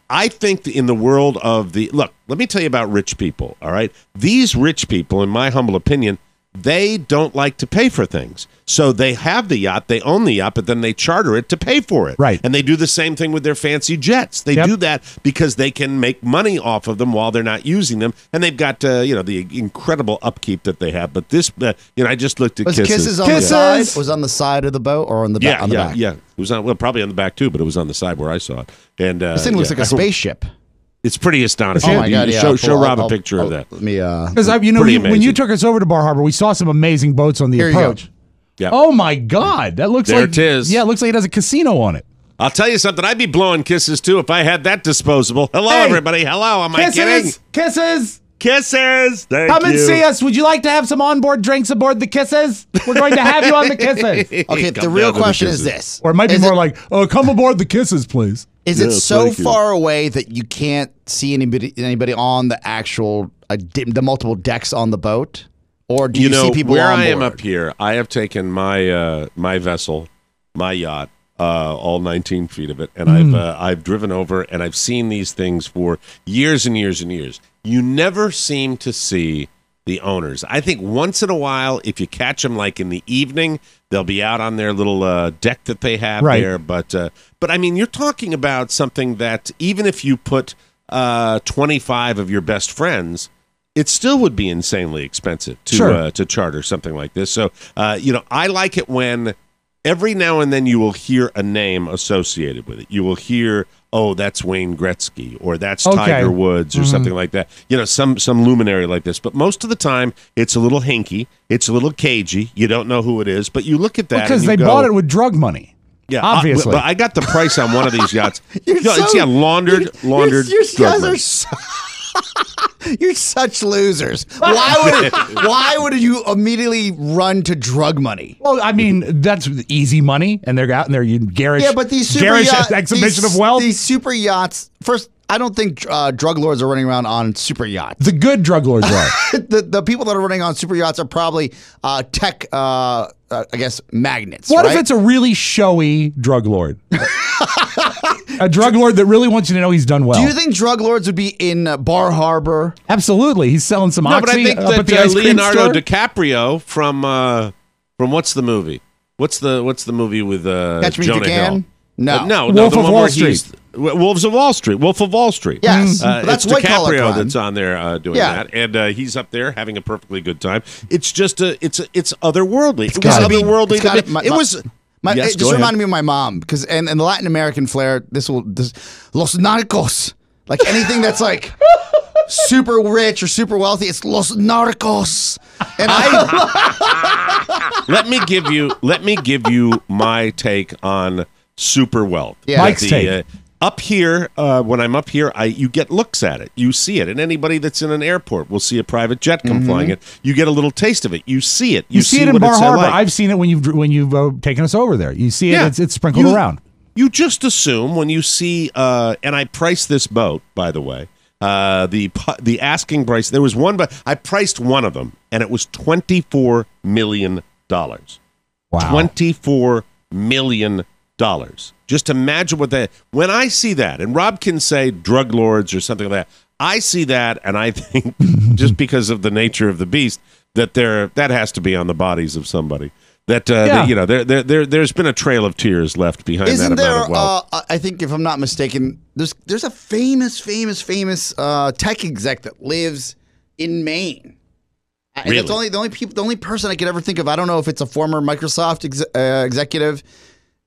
I think in the world of the... Look, let me tell you about rich people, all right? These rich people, in my humble opinion, they don't like to pay for things. So they have the yacht, they own the yacht, but then they charter it to pay for it. Right. And they do the same thing with their fancy jets. They do that because they can make money off of them while they're not using them. And they've got, the incredible upkeep that they have. But this, I just looked at Kisses. Kisses on the side? Was on the side of the boat or on the back? Yeah. It was probably on the back too, but it was on the side where I saw it. And this thing looks like a spaceship. It's pretty astonishing. Oh my God! Show Rob a picture of that. Let me. Because when you took us over to Bar Harbor, we saw some amazing boats on the approach. Yeah. Oh my God, that looks there like it is. Yeah, it looks like it has a casino on it. I'll tell you something. I'd be blowing kisses too if I had that disposable. Hello, everybody. Hello. Am I kidding? Kisses. Kisses. Thank Come and you. see us. Would you like to have some onboard drinks aboard the Kisses? We're going to have you on the Kisses. Okay, the real question is this. Or it might be more like, come aboard the Kisses, please. Is it so far away that you can't see anybody on the actual the multiple decks on the boat? Or do you see people where on I am board? up here, I have taken my my vessel, my yacht, all 19 feet of it, and I've driven over and I've seen these things for years and years and years. You never seem to see the owners. I think once in a while, if you catch them like in the evening, they'll be out on their little deck that they have there. But I mean, you're talking about something that even if you put 25 of your best friends, it still would be insanely expensive to charter something like this. So, I like it when every now and then you will hear a name associated with it. You will hear, oh, that's Wayne Gretzky, or that's Tiger Woods, or something like that. Some luminary like this. But most of the time, it's a little hinky. It's a little cagey. You don't know who it is. But you look at that because they bought it with drug money. Yeah, obviously. But I got the price on one of these yachts. Laundered. Your guys are you're such losers. Why would you immediately run to drug money? Well, I mean, that's easy money, and they're out in their garish, but these super exhibition of wealth. These super yachts. First, I don't think drug lords are running around on super yachts. The good drug lords are. the people that are running on super yachts are probably tech, I guess, magnets. What if it's a really showy drug lord? A drug lord that really wants you to know he's done well. Do you think drug lords would be in Bar Harbor? Absolutely. He's selling some No, Oxy but I think up at the ice cream Leonardo store. DiCaprio from what's the movie? What's the movie with Catch Me If You Jonah Can? Hill? No. No, Wolf the of one Wall where Street. Wolves of Wall Street. Wolf of Wall Street. Yes. That's it's white collar DiCaprio crime. that's on there doing that, and he's up there having a perfectly good time. It's just it's otherworldly. It was otherworldly. It just reminded me of my mom because and the Latin American flair. This Los Narcos, like anything that's like super rich or super wealthy. It's Los Narcos. And let me give you my take on super wealth. Yeah. Mike's take. Up here, when I'm up here, you get looks at it. You see it. And anybody that's in an airport will see a private jet come flying in. You get a little taste of it. You see it. You see it in what Bar it's Harbor. like. I've seen it when you've taken us over there. You see it. It's sprinkled around. You just assume when you see, and I priced this boat, by the way. The asking price. There was one, but I priced one of them, and it was $24 million. Wow, $24 million. Just imagine what that. When I see that, and Rob can say drug lords or something like that, I see that, and I think just because of the nature of the beast that that has to be on the bodies of somebody. That there's been a trail of tears left behind that amount of wealth. I think, if I'm not mistaken, there's a famous tech exec that lives in Maine. Really? That's the only person I could ever think of. I don't know if it's a former Microsoft executive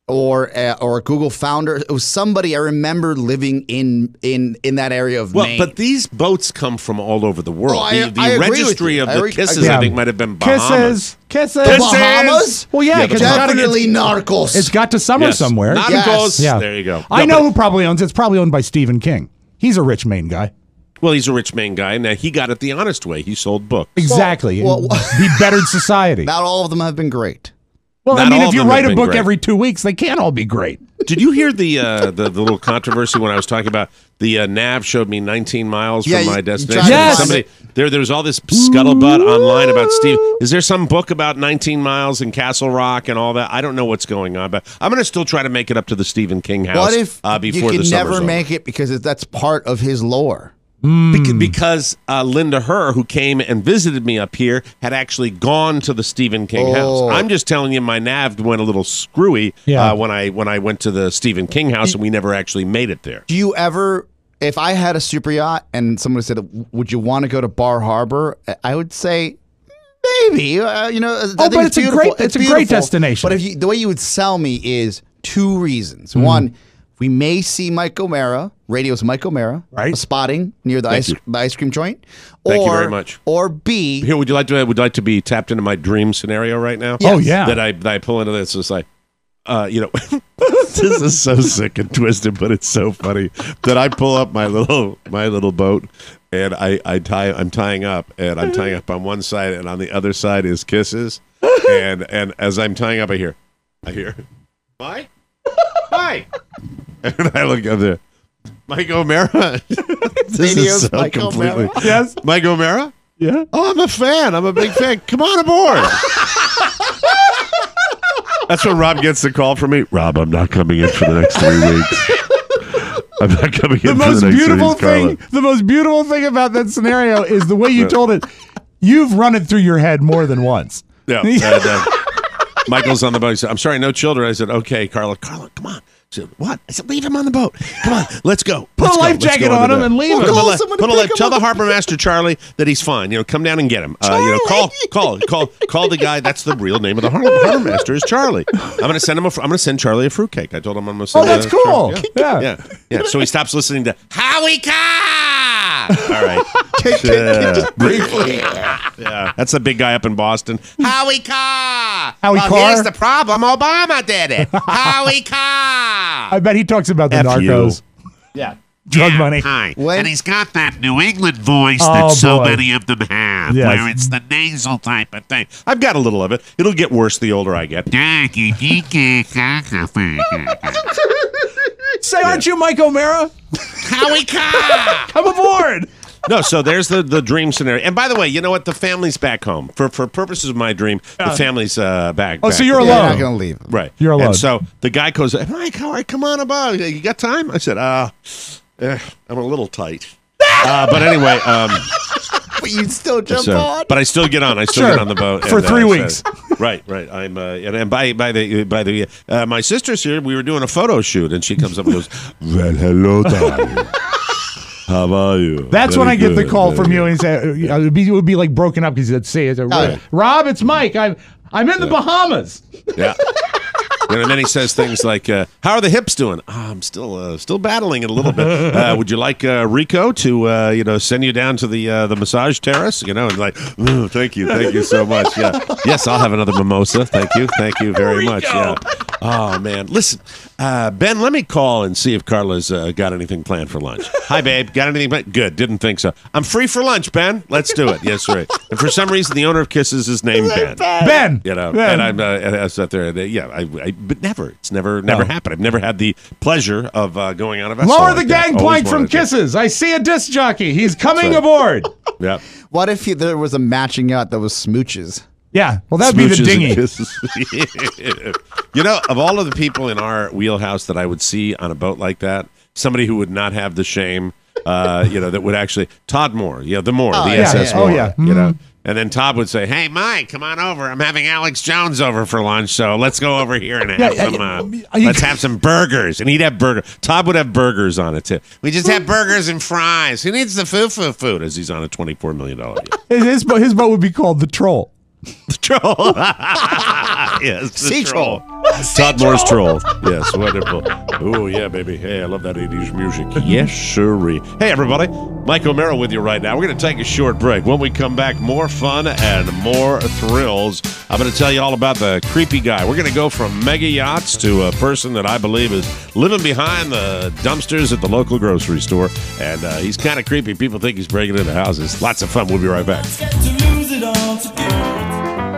or a Google founder. It was somebody I remember living in that area of Maine. But these boats come from all over the world. I The agree registry with of you. the Kisses, I think, might have been Bahamas. Kisses. The Bahamas? Well, yeah, because definitely Narcos. It's got to summer somewhere. Narcos. Yeah. There you go. I know who probably owns it. It's probably owned by Stephen King. He's a rich Maine guy. Well, he's a rich Maine guy, and he got it the honest way. He sold books. Exactly. He bettered society. Not all of them have been great. Well, I mean, if you write a book every 2 weeks, they can't all be great. Did you hear the little controversy when I was talking about the nav showed me 19 miles from my destination? Yes. Somebody, there was all this scuttlebutt online about Steve. Is there some book about 19 miles in Castle Rock and all that? I don't know what's going on, but I'm going to still try to make it up to the Stephen King house. What if before you the can never summer's make it because that's part of his lore? Because Linda Herr, who came and visited me up here, had actually gone to the Stephen King house. I'm just telling you, my nav went a little screwy when I went to the Stephen King house, and we never actually made it there. Do you ever, if I had a super yacht and someone said, would you want to go to Bar Harbor? I would say, maybe. I think but it's a great destination. But the way you would sell me is two reasons. One, we may see Mike O'Mara, Radio's Mike O'Mara, spotting near the ice cream joint. Thank you very much. Or B, here, would you like to be tapped into my dream scenario right now? Yes. Oh yeah. That I pull into this. It's like, this is so sick and twisted, but it's so funny that I pull up my little boat and I'm tying up, and I'm tying up on one side, and on the other side is Kisses, and as I'm tying up, I hear, Mike. And I look up there, Mike O'Mara. This is so Mike completely. O'Mara? Yes, Mike O'Mara. Yeah. Oh, I'm a fan. I'm a big fan. Come on aboard. That's when Rob gets the call from me. Rob, I'm not coming in for the next 3 weeks. I'm not coming in for the next 3 weeks. The most beautiful thing about that scenario is the way you told it. You've run it through your head more than once. Yeah. Michael's on the boat. He said, I'm sorry, no children. I said, okay, Carla, come on. She said, what? I said, leave him on the boat. Come on, let's go. Put a life jacket on him and leave him. Tell the harbor master Charlie that he's fine. Come down and get him. Call the guy. That's the real name of the harbor master is Charlie. I'm going to send him. I'm going to send Charlie a fruitcake. I told him I'm going to send. Oh, that's cool. Yeah. So he stops listening to Howie Ka. All right. briefly. Yeah, that's the big guy up in Boston. Howie Ka. Here's the problem. Obama did it. Howie Ka. I bet he talks about the narcos. Yeah. Drug money. Hi. And he's got that New England voice that so many of them have, where it's the nasal type of thing. I've got a little of it. It'll get worse the older I get. Say, aren't you Mike O'Mara? Howie Ka! Come aboard. No, so there's the dream scenario. And by the way, you know what? The family's back home. For purposes of my dream, the family's back. Oh, so you're alone. You're not going to leave. Right. You're alone. And so the guy goes, Mike, all right, come on about. You got time? I said, I'm a little tight. But anyway. But you'd still jump on. But I still get on. I still get on the boat. For 3 weeks. Right. I'm and by the my sister's here. We were doing a photo shoot, and she comes up and goes, well, hello, darling. How are you? That's when I get the call from you, and he say, it would be like broken up because he'd say, Rob, it's Mike. I'm in the Bahamas. Yeah. And then he says things like, "How are the hips doing?" I'm still battling it a little bit. Would you like Rico to send you down to the massage terrace? And like, "Ooh, thank you so much. Yeah, yes, I'll have another mimosa. Thank you very much. Yeah. Oh man, listen, Ben, let me call and see if Carla's got anything planned for lunch. Hi, babe. Got anything planned? Good. Didn't think so. I'm free for lunch, Ben. Let's do it. Yes, right. And for some reason, the owner of Kisses is named Ben. Ben. And I'm I sat there. But never. It's never happened. I've never had the pleasure of going on a vessel. Lower like the that. gangplank from Kisses. I see a disc jockey. He's coming aboard. Yeah. What if there was a matching yacht that was smooches? Yeah, well, that'd be the dinghy. Of all of the people in our wheelhouse that I would see on a boat like that, somebody who would not have the shame, that would actually Todd Moore, the SS Moore, and then Todd would say, "Hey, Mike, come on over. I'm having Alex Jones over for lunch, so let's go over here and have let's have some burgers." And he'd have burgers. Todd would have burgers on it too. We just have burgers and fries. Who needs the food? As he's on a $24 million yacht. His boat would be called the Troll. The Troll. Yes, the Sea Troll. Todd Moore's Troll. Yes, wonderful. Oh, yeah, baby. Hey, I love that 80s music. Yes, sirree. Hey, everybody. Mike O'Mara with you right now. We're going to take a short break. When we come back, more fun and more thrills. I'm going to tell you all about the creepy guy. We're going to go from mega yachts to a person that I believe is living behind the dumpsters at the local grocery store. And he's kind of creepy. People think he's breaking into houses. Lots of fun. We'll be right back.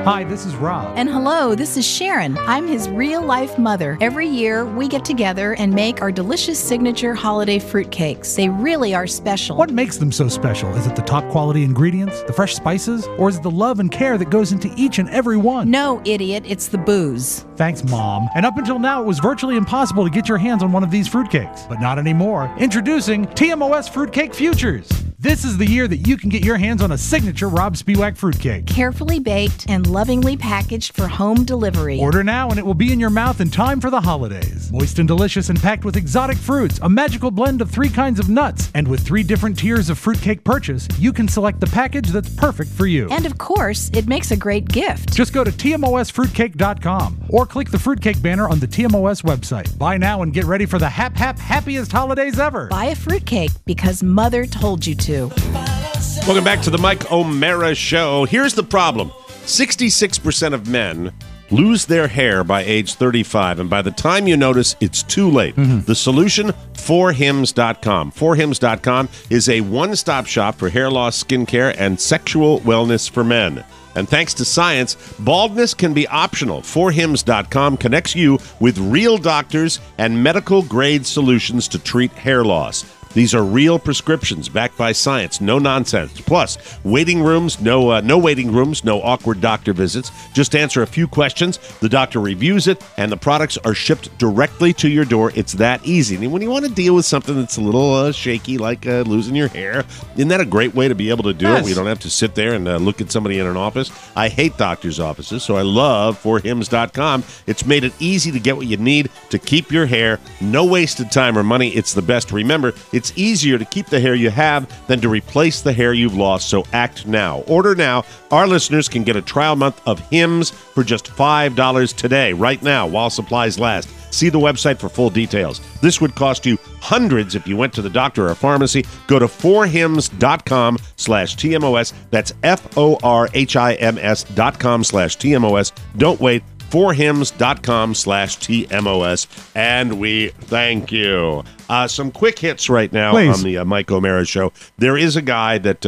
Hi, this is Rob. And hello, this is Sharon. I'm his real-life mother. Every year, we get together and make our delicious signature holiday fruitcakes. They really are special. What makes them so special? Is it the top quality ingredients, the fresh spices, or is it the love and care that goes into each and every one? No, idiot, it's the booze. Thanks, Mom. And up until now, it was virtually impossible to get your hands on one of these fruitcakes. But not anymore. Introducing TMOS Fruitcake Futures. This is the year that you can get your hands on a signature Rob Spiewak fruitcake. Carefully baked and lovingly packaged for home delivery. Order now and it will be in your mouth in time for the holidays. Moist and delicious and packed with exotic fruits, a magical blend of 3 kinds of nuts, and with 3 different tiers of fruitcake purchase, you can select the package that's perfect for you. And of course, it makes a great gift. Just go to TMOSfruitcake.com or click the fruitcake banner on the TMOS website. Buy now and get ready for the happiest holidays ever. Buy a fruitcake because Mother told you to. Welcome back to the Mike O'Mara Show. Here's the problem. 66% of men lose their hair by age 35, and by the time you notice, it's too late. The solution, 4hims.com. 4hims.com is a one-stop shop for hair loss, skincare, and sexual wellness for men. And thanks to science, baldness can be optional. 4hims.com connects you with real doctors and medical-grade solutions to treat hair loss. These are real prescriptions backed by science, no nonsense. Plus, waiting rooms, no waiting rooms, no awkward doctor visits. Just answer a few questions. The doctor reviews it, and the products are shipped directly to your door. It's that easy. And when you want to deal with something that's a little shaky, like losing your hair, isn't that a great way to be able to do it? We don't have to sit there and look at somebody in an office. I hate doctors' offices, so I love 4hims.com. It's made it easy to get what you need to keep your hair. No wasted time or money. It's the best. Remember, it's easier to keep the hair you have than to replace the hair you've lost, so act now. Order now. Our listeners can get a trial month of Hims for just $5 today, right now, while supplies last. See the website for full details. This would cost you hundreds if you went to the doctor or a pharmacy. Go to 4hims.com/TMOS. That's FORHIMS.com/TMOS. Don't wait. 4hims.com/TMOS. And we thank you. Some quick hits right now on the Mike O'Mara Show. There is a guy that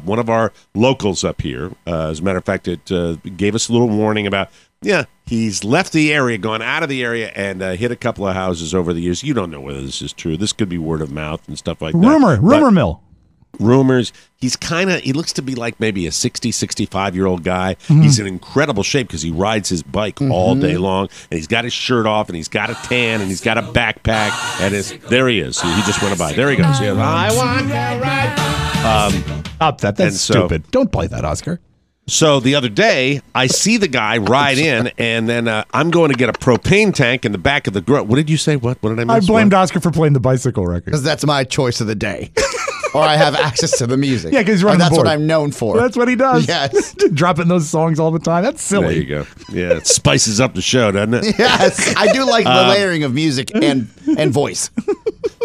one of our locals up here, as a matter of fact, it gave us a little warning about, he's left the area, gone out of the area, and hit a couple of houses over the years. You don't know whether this is true. This could be word of mouth and stuff like that. Rumor mill. Rumors. He looks to be like maybe a 60, 65-year-old guy. He's in incredible shape because he rides his bike all day long, and he's got his shirt off, and he's got a tan, and he's got a backpack, and there he is. He just went by. There he goes. I want to ride. Stop that. That's stupid. Don't play that, Oscar. So the other day, I see the guy ride in, and then I'm going to get a propane tank in the back of the garage. What did you say? What did I miss? I blamed Oscar for playing the bicycle record. Because that's my choice of the day. or I have access to the music. Yeah, because he's running that's the board. what I'm known for. That's what he does. Yes. Dropping those songs all the time. That's silly. There you go. Yeah, it spices up the show, doesn't it? Yes, I do like the layering of music and voice.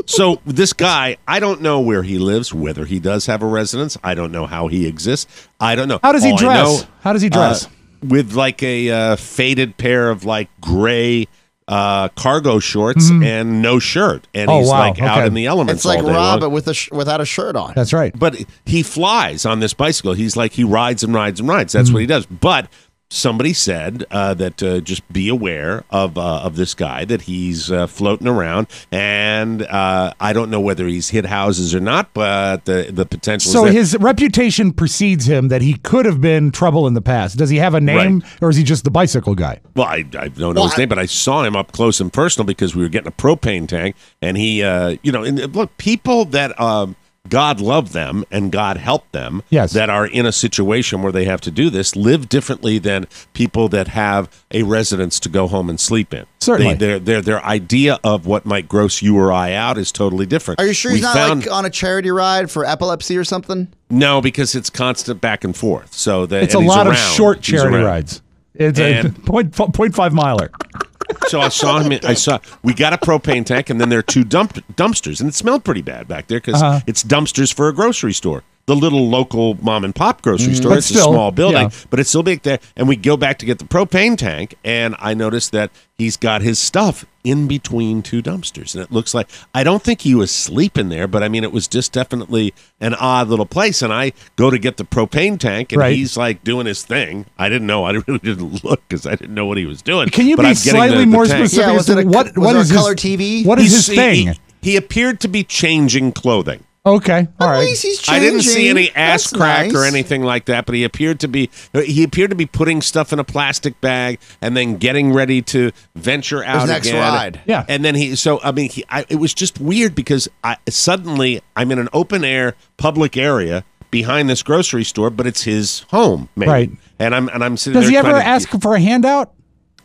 So this guy, I don't know where he lives, whether he does have a residence. I don't know how he exists. I don't know. How does he All I dress? know, How does he dress? With like a faded pair of like gray cargo shorts and no shirt, and he's like out in the elements. It's like all day Rob, long. but without a shirt on. That's right. But he flies on this bicycle. He's like, he rides and rides and rides. That's what he does. But somebody said that just be aware of this guy, that he's floating around, and I don't know whether he's hit houses or not, but the potential. So is there. his reputation precedes him that he could have been trouble in the past. Does he have a name, or is he just the bicycle guy? Well, I don't know his name, but I saw him up close and personal because we were getting a propane tank, and he, and look, people that God love them and God help them that are in a situation where they have to do this live differently than people that have a residence to go home and sleep in. Certainly. Their idea of what might gross you or I out is totally different. Are you sure he's not like on a charity ride for epilepsy or something? No, because it's constant back and forth. So It's a lot of short charity rides. It's a 0.5 miler. So I saw him. We got a propane tank, and then there are two dumpsters, and it smelled pretty bad back there because it's dumpsters for a grocery store. The little local mom and pop grocery store. It's a small building, but it's still big there. And we go back to get the propane tank, and I noticed that he's got his stuff in between two dumpsters, and it looks like, I don't think he was sleeping there, but I mean, it was just definitely an odd little place. And I go to get the propane tank, and he's like doing his thing. I didn't know. I really didn't look because I didn't know what he was doing. Can you but be I'm getting slightly the more tank. specific as to what is color his TV? What is his thing? He appeared to be changing clothing. Okay, all right. I didn't see any ass crack or anything like that, but he appeared to be putting stuff in a plastic bag and then getting ready to venture out His next again. ride. Yeah. And then it was just weird because suddenly I'm in an open air public area behind this grocery store, but it's his home, maybe. Right. And I'm sitting Does there. he ever ask for a handout?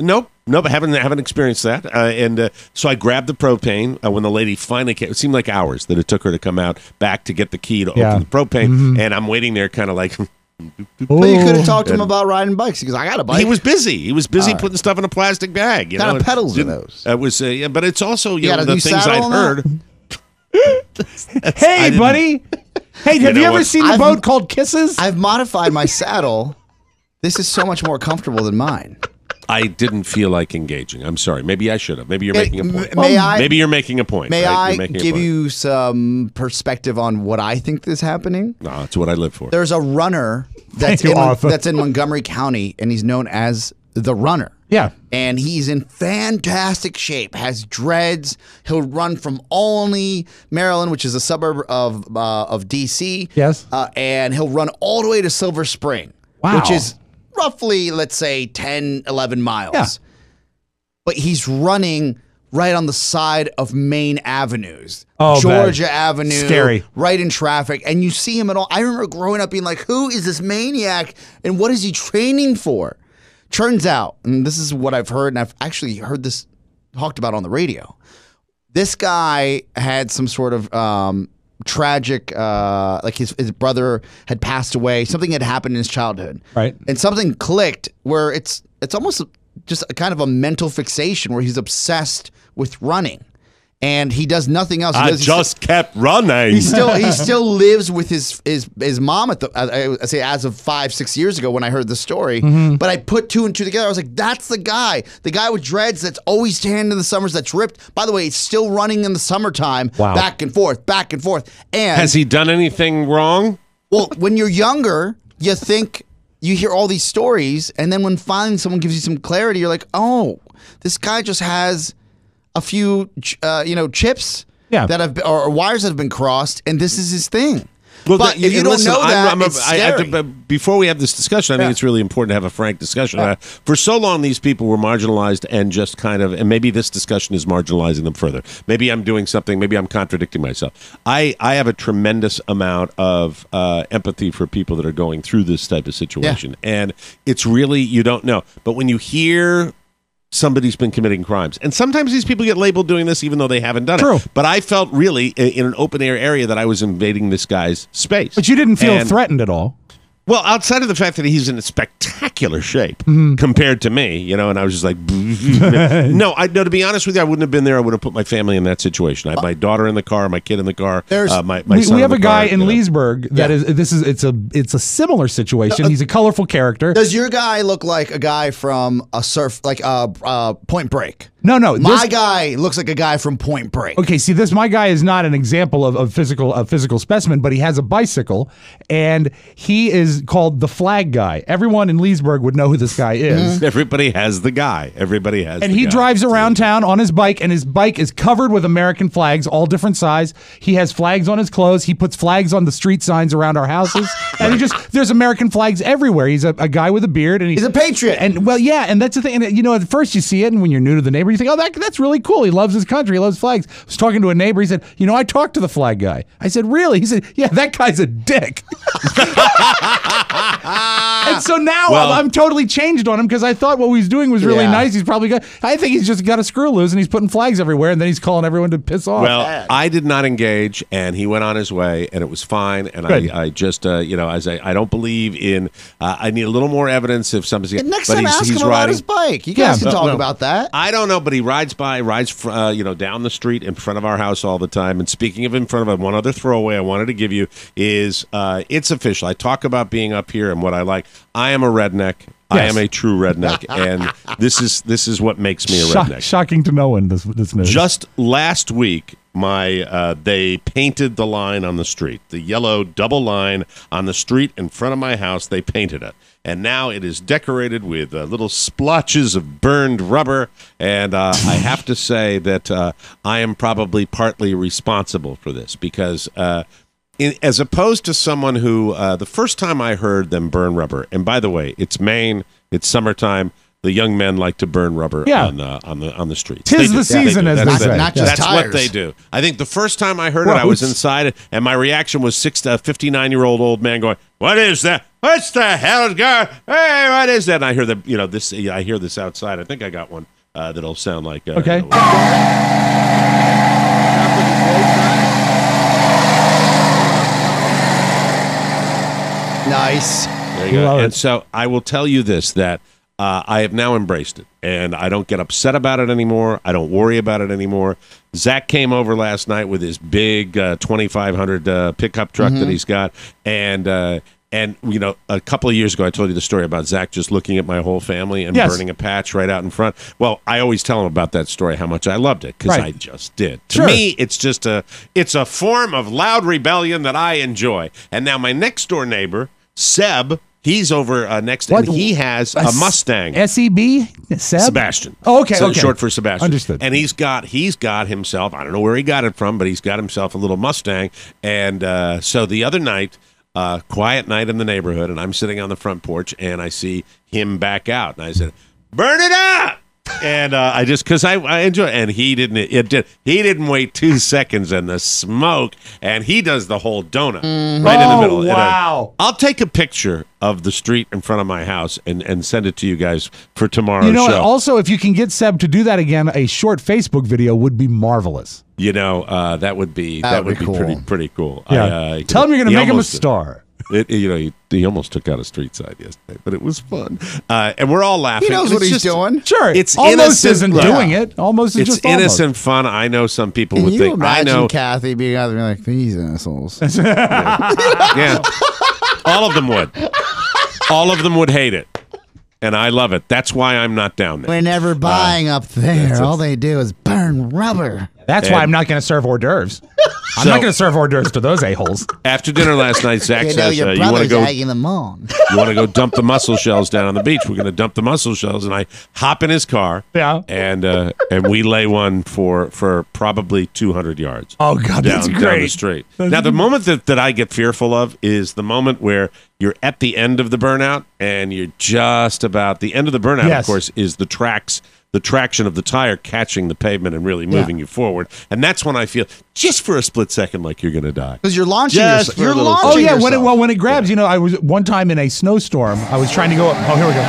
Nope, I haven't experienced that. So I grabbed the propane when the lady finally came. It seemed like hours that it took her to come out back to get the key to open the propane, and I'm waiting there, kind of like. But you could have talked to him about riding bikes because I got a bike. He was busy. putting stuff in a plastic bag. What kind of pedals are those? It was, but it's also the things saddle I'd heard. Hey, buddy. Hey, have you ever seen the boat called Kisses? I've modified my saddle. This is so much more comfortable than mine. I didn't feel like engaging. I'm sorry. Maybe I should have. Maybe you're making a point. Maybe you're making a point. May right? I give you some perspective on what I think is happening? No, that's what I live for. There's a runner that's in Montgomery County, and he's known as the Runner. Yeah. And he's in fantastic shape, has dreads. He'll run from Olney, Maryland, which is a suburb of D.C. Yes. And he'll run all the way to Silver Spring, which is roughly, let's say, 10, 11 miles. Yeah. But he's running right on the side of main avenues. Georgia Avenue. Scary. Right in traffic. And you see him at all. I remember growing up being like, who is this maniac and what is he training for? Turns out, and this is what I've heard, and I've actually heard this talked about on the radio. This guy had some sort of tragic, like his brother had passed away. Something had happened in his childhood, right? And something clicked where it's almost just a kind of a mental fixation where he's obsessed with running, and he does nothing else. I just kept running. He still lives with his mom at I say as of 5-6 years ago when I heard the story. Mm-hmm. But I put two and two together. I was like, that's the guy with dreads that's always tanned in the summers, that's ripped. By the way, it's still running in the summertime. Wow. Back and forth. And has he done anything wrong? Well, when you're younger, you think you hear all these stories, and then when finally someone gives you some clarity, you're like, oh, this guy just has a few, chips that have or wires that have been crossed, and this is his thing. Well, but if you don't know that, it's scary. Before we have this discussion, I think it's really important to have a frank discussion. For so long, these people were marginalized and just kind of, and maybe this discussion is marginalizing them further. Maybe I'm doing something, maybe I'm contradicting myself. I have a tremendous amount of empathy for people that are going through this type of situation. And it's really, you don't know. But when you hear somebody's been committing crimes. And sometimes these people get labeled doing this even though they haven't done it. But I felt really in an open air area that I was invading this guy's space. But you didn't feel threatened at all. Well, outside of the fact that he's in spectacular shape compared to me, and I was just like, no, to be honest with you, I wouldn't have been there. I would have put my family in that situation. I had my daughter in the car, my kid in the car, my son we have in the a guy car, in Leesburg that it's a similar situation. He's a colorful character. Does your guy look like a guy from Point Break? No. My guy looks like a guy from Point Break. Okay, see, my guy is not an example of physical specimen, but he has a bicycle, and he is called the Flag Guy. Everyone in Leesburg would know who this guy is. Everybody has the guy. Everybody has. And the he guy. drives around town on his bike, and his bike is covered with American flags, all different size. He has flags on his clothes. He puts flags on the street signs around our houses, and there's American flags everywhere. He's a guy with a beard, and he's a patriot. And and that's the thing. And, at first you see it, and when you're new to the neighborhood, you think, oh, that's really cool. He loves his country. He loves flags. I was talking to a neighbor. He said, I talked to the Flag Guy. I said, really? He said, yeah, that guy's a dick. And so now I'm totally changed on him because I thought what he was doing was really nice. He's probably I think he's just got a screw loose and he's putting flags everywhere and then he's calling everyone to piss off. Well, I did not engage and he went on his way and it was fine. And I just, I don't believe in, I need a little more evidence if somebody's... Next time ask him about his bike. You guys can talk about that. I don't know, but he rides down the street in front of our house all the time. And speaking of in front of one other throwaway I wanted to give you is it's official. I talk about being up here and what I like. I am a redneck. Yes. I am a true redneck, and this is what makes me a redneck. Shocking to no one. This news. Just last week, they painted the line on the street, the yellow double line on the street in front of my house. They painted it, and now it is decorated with little splotches of burned rubber. And I have to say that I am probably partly responsible for this because. As opposed to someone who, the first time I heard them burn rubber, and by the way, it's Maine, it's summertime, the young men like to burn rubber on the streets. Tis the season, as they say. Not just That's tires. what they do. I think the first time I heard it, I was inside, and my reaction was 59-year-old old man going, "What is that? What's the hell, guy? Hey, what is that?" And I hear this. I hear this outside. I think I got one that'll sound like okay. Nice. There you go. And so I will tell you this, that I have now embraced it, and I don't get upset about it anymore. I don't worry about it anymore. Zach came over last night with his big 2500 pickup truck that he's got, and a couple of years ago, I told you the story about Zach just looking at my whole family and burning a patch right out in front. Well, I always tell him about that story, how much I loved it, because I just did. To me, it's just it's a form of loud rebellion that I enjoy. And now my next door neighbor, Seb, he's over next, and he has a Mustang. SEB? Seb? Sebastian. Oh, okay. So short for Sebastian. Understood. And he's got himself, I don't know where he got it from, but he's got himself a little Mustang. And so the other night, quiet night in the neighborhood, and I'm sitting on the front porch, and I see him back out, and I said, "Burn it up!" And I just, because I enjoy it, and he didn't wait 2 seconds, and the smoke, and he does the whole donut right in the middle. Wow! I'll take a picture of the street in front of my house and send it to you guys for tomorrow's show. Also, if you can get Seb to do that again, a short Facebook video would be marvelous. That would be cool. pretty cool. Yeah. Tell him you're going to make him a star. He almost took out a street side yesterday, but it was fun, and we're all laughing. He knows what he's doing. Sure, it's almost innocent. Isn't doing it. Almost is it's just innocent fun. I know some people would think. I know Kathy being out there like these assholes. Yeah, all of them would. All of them would hate it. And I love it. That's why I'm not down there. We're never buying up there. All they do is burn rubber. That's why I'm not going to serve hors d'oeuvres. I'm not going to serve hors d'oeuvres to those a-holes. After dinner last night, Zach says, you want to go egging them on. You want to go dump the mussel shells down on the beach. We're going to dump the mussel shells. And I hop in his car. Yeah. And we lay one for probably 200 yards. Oh, God, that's great. Down the street. Now, the moment that I get fearful of is the moment where you're at the end of the burnout and you're just about the end of the burnout, of course, is the traction of the tire catching the pavement and really moving you forward. And that's when I feel, just for a split second, like you're going to die. Because you're launching yourself. You're launching yourself. yourself. When it grabs, I was one time in a snowstorm, I was trying to go up. Oh, here we go.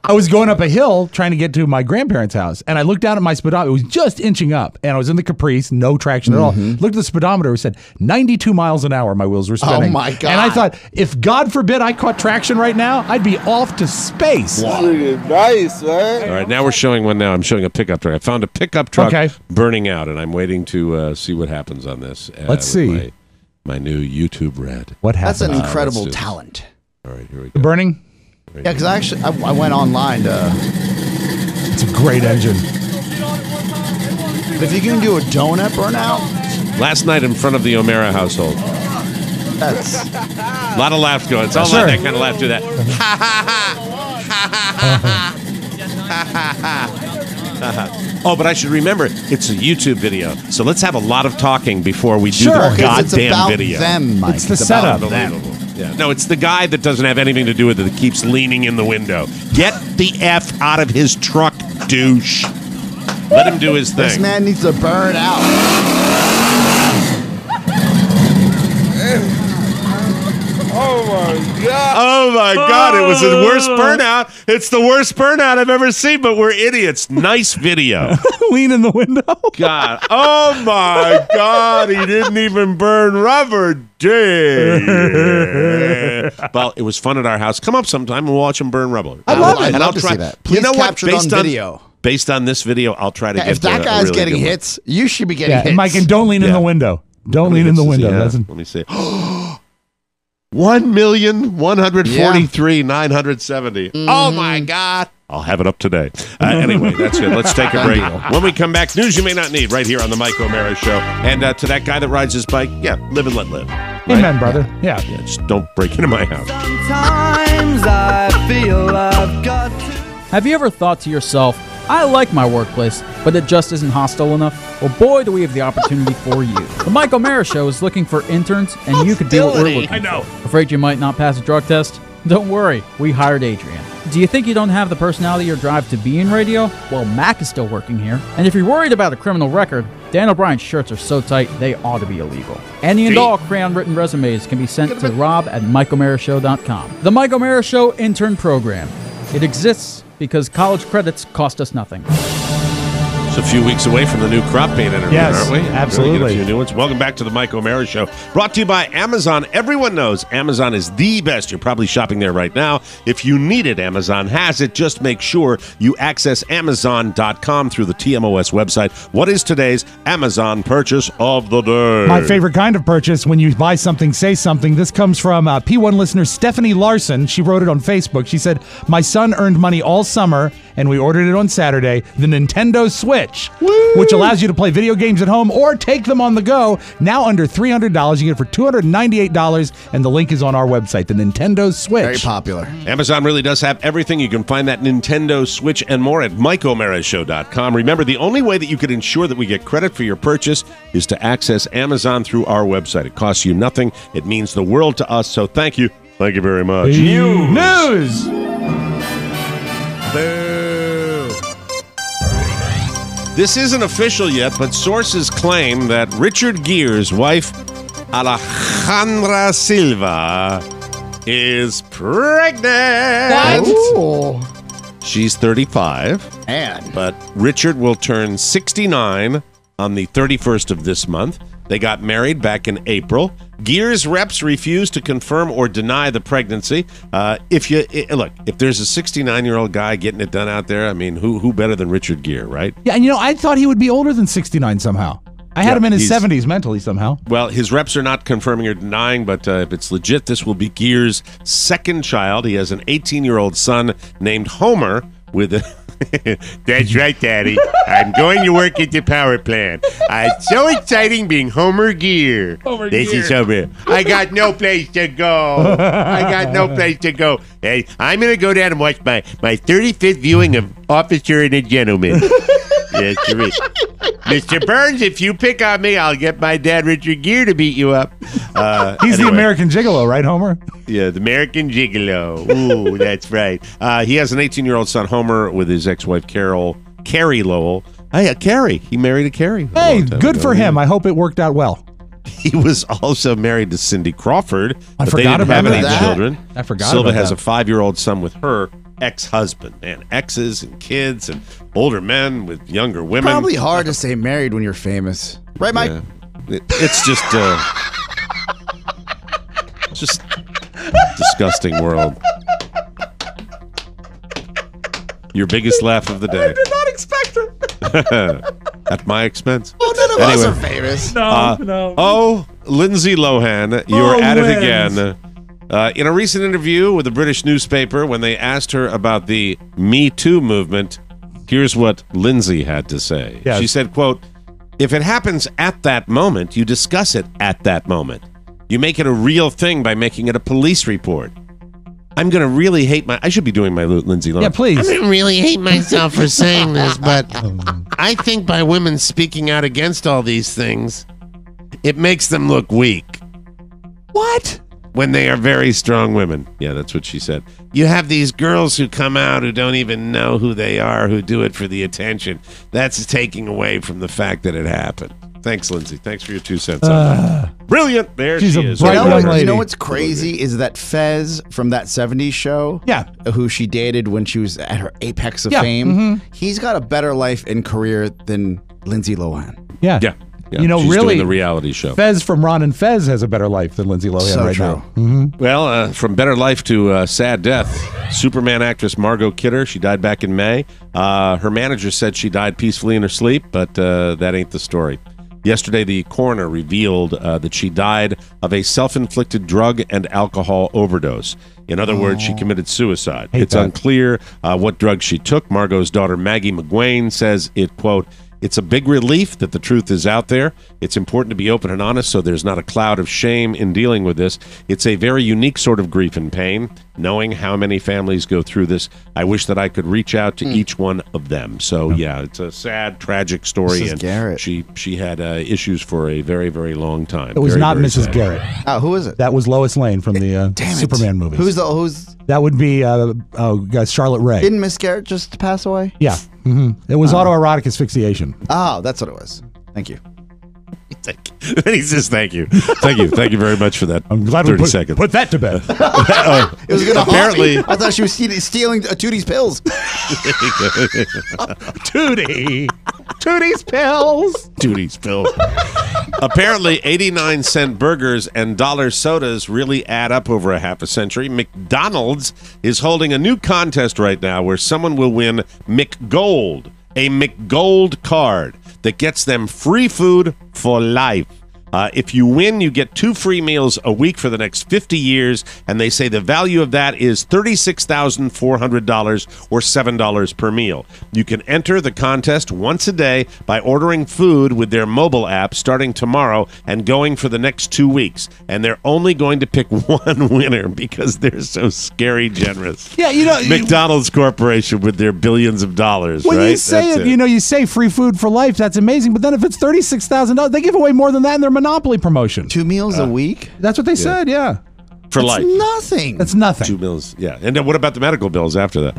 I was going up a hill trying to get to my grandparents' house, and I looked down at my speedometer. It was just inching up, and I was in the Caprice, no traction at all. Looked at the speedometer. It said 92 miles an hour. My wheels were spinning. Oh my God! And I thought, if God forbid I caught traction right now, I'd be off to space. Wow. Nice, man. All right, now we're showing one. Now I'm showing a pickup truck. I found a pickup truck burning out, and I'm waiting to see what happens on this. Let's see. My new YouTube Red. What happened? That's an incredible talent. All right, here we go. The burning? Yeah, because I went online to. It's a great engine. If you can do a donut burnout. Last night in front of the O'Mara household. That's a lot of laughs going. It's all that kind of laugh to that. Oh, but I should remember, it's a YouTube video, so let's have a lot of talking before we do the goddamn video. Them, Mike. It's the setup. Yeah. No, it's the guy that doesn't have anything to do with it that keeps leaning in the window. Get the F out of his truck, douche. Let him do his thing. This man needs to burn out. Oh my God! Oh my God! It was the worst burnout. It's the worst burnout I've ever seen. But we're idiots. Nice video. Lean in the window. God. Oh my God! He didn't even burn rubber. Well, it was fun at our house. Come up sometime and watch him burn rubber. I'd love to see that. Please capture it on video. Based on this video, I'll try to get. If that guy's getting hits, you should be getting hits. And Mike, and don't lean in the window. Don't lean in the window. Let me see. 1,143,970. Oh my God! I'll have it up today. Anyway, that's it. Let's take a break. When we come back, news you may not need right here on the Mike O'Mara Show. And to that guy that rides his bike, live and let live. Right? Amen, brother. Yeah. Just don't break into my house. Sometimes I feel I've got to. Have you ever thought to yourself, I like my workplace, but it just isn't hostile enough? Well, boy, do we have the opportunity for you. The Mike O'Mara Show is looking for interns, and you could be what we're looking for. Afraid you might not pass a drug test? Don't worry, we hired Adrian. Do you think you don't have the personality or drive to be in radio? Well, Mac is still working here. And if you're worried about a criminal record, Dan O'Brien's shirts are so tight they ought to be illegal. Any and all crayon-written resumes can be sent to rob@mikeomarashow.com. The Mike O'Mara Show Intern Program. It exists because college credits cost us nothing. It's a few weeks away from the new crop paint interview, aren't we? Absolutely. A few new ones. Welcome back to the Mike O'Mara Show. Brought to you by Amazon. Everyone knows Amazon is the best. You're probably shopping there right now. If you need it, Amazon has it. Just make sure you access Amazon.com through the TMOS website. What is today's Amazon purchase of the day? My favorite kind of purchase, when you buy something, say something. This comes from P1 listener Stephanie Larson. She wrote it on Facebook. She said, my son earned money all summer, and we ordered it on Saturday, the Nintendo Switch. Which allows you to play video games at home or take them on the go. Now under $300, you get it for $298, and the link is on our website, the Nintendo Switch. Very popular. Amazon really does have everything. You can find that Nintendo Switch and more at MikeO'MaraShow.com. Remember, the only way that you can ensure that we get credit for your purchase is to access Amazon through our website. It costs you nothing. It means the world to us, so thank you. Thank you very much. News! Boo! This isn't official yet, but sources claim that Richard Gere's wife, Alejandra Silva, is pregnant. Ooh. She's 35. But Richard will turn 69 on the 31st of this month. They got married back in April. Gere's reps refuse to confirm or deny the pregnancy. If there's a 69-year-old guy getting it done out there, I mean, who better than Richard Gere, right? Yeah, and I thought he would be older than 69 somehow. I had him in his 70s mentally somehow. Well, his reps are not confirming or denying, but if it's legit, this will be Gere's second child. He has an 18-year-old son named Homer with a... That's right, Daddy. I'm going to work at the power plant. It's so exciting being Homer Gere. This is Homer. I got no place to go. Hey, I'm going to go down and watch my 35th viewing of Officer and a Gentleman. That's right. Mr. Burns, if you pick on me, I'll get my dad, Richard Gere, to beat you up. He's the American Gigolo, right, Homer? Yeah, the American Gigolo. Ooh, that's right. He has an 18-year-old son, Homer, with his ex-wife, Carrie Lowell. Hey, Carrie. He married a Carrie. Hey, good for him. I hope it worked out well. He was also married to Cindy Crawford. I but forgot they didn't about have any that. children. I forgot Silva about has that. a 5-year-old son with her. ex-husband. Man, exes and kids and older men with younger women. Probably hard to say married when you're famous. Right, Mike? Yeah. It's just disgusting world. Your biggest laugh of the day. I did not expect it. At my expense. Well, none of us are famous. No. Oh, Lindsay Lohan, you're at it again. In a recent interview with a British newspaper, when they asked her about the Me Too movement, here's what Lindsay had to say. Yes. She said, quote, "If it happens at that moment, you discuss it at that moment. You make it a real thing by making it a police report. I'm going to really hate I should be doing my Lindsay Lohan. Yeah, please. I didn't really hate myself for saying this, but I think by women speaking out against all these things, it makes them look weak. What? When they are very strong women." Yeah, that's what she said. You have these girls who come out who don't even know who they are, who do it for the attention. That's taking away from the fact that it happened. Thanks, Lindsay. Thanks for your 2 cents on that. Brilliant. There She's she a is. bright young lady. You know what's crazy is that Fez from that 70s show, who she dated when she was at her apex of fame, he's got a better life and career than Lindsay Lohan. Yeah. You know, she's really, doing the reality show. Fez from Ron and Fez has a better life than Lindsay Lohan So right true. now. Well, from better life to sad death, Superman actress Margot Kidder, she died back in May. Her manager said she died peacefully in her sleep, but that ain't the story. Yesterday, the coroner revealed that she died of a self-inflicted drug and alcohol overdose. In other words, she committed suicide. It's unclear what drugs she took. Margot's daughter, Maggie McGuane, says it, quote, "It's a big relief that the truth is out there. It's important to be open and honest so there's not a cloud of shame in dealing with this. It's a very unique sort of grief and pain, knowing how many families go through this. I wish that I could reach out to each one of them." So, yeah, it's a sad, tragic story. Mrs. And Garrett. She had issues for a very, very long time. It was Very, not very Mrs. sad. Garrett. Who is it? That was Lois Lane from the Superman movies. Who's That would be Charlotte Ray. Didn't Miss Garrett just pass away? Yeah. It was autoerotic asphyxiation. Oh, that's what it was. Thank you. He says thank you. Thank you very much for that. I'm glad 30 we seconds. put that to bed. It was gonna apparently haunt me. I thought she was stealing Tootie's pills. Tootie's pills. Tootie's pills. Apparently, 89-cent burgers and dollar sodas really add up over a half a century. McDonald's is holding a new contest right now where someone will win McGold, a McGold card that gets them free food for life. If you win, you get 2 free meals a week for the next 50 years, and they say the value of that is $36,400 or $7 per meal. You can enter the contest once a day by ordering food with their mobile app starting tomorrow and going for the next 2 weeks. And they're only going to pick one winner because they're so scary generous. Yeah, you know, McDonald's Corporation with their billions of dollars, when right? you say That's it, you know, you say free food for life, that's amazing. But then if it's $36,000, they give away more than that in their Monopoly promotion. 2 meals a week? That's what they said, yeah. For That's life. nothing. That's nothing. 2 meals, yeah. And then what about the medical bills after that?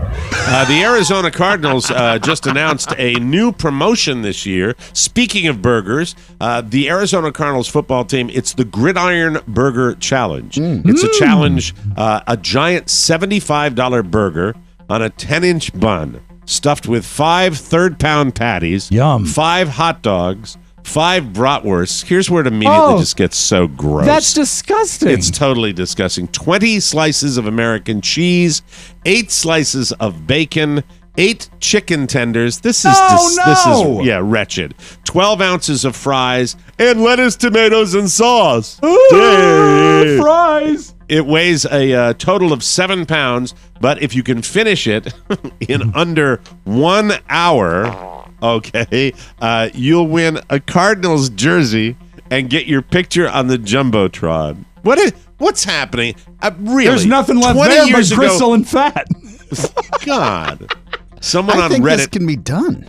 The Arizona Cardinals just announced a new promotion this year. Speaking of burgers, the Arizona Cardinals football team, it's the Gridiron Burger Challenge. It's a challenge, a giant $75 burger on a 10-inch bun stuffed with 5 third-pound patties, 5 hot dogs, 5 bratwursts. Here's where it immediately just gets so gross. That's disgusting. It's totally disgusting. 20 slices of American cheese, 8 slices of bacon, 8 chicken tenders. This is wretched. 12 ounces of fries and lettuce, tomatoes, and sauce. Ooh, fries. It weighs a total of 7 pounds, but if you can finish it in under 1 hour, okay, you'll win a Cardinals jersey and get your picture on the Jumbotron. What's happening? Really? There's nothing left there but gristle and fat. God. Someone I on think Reddit. this can be done.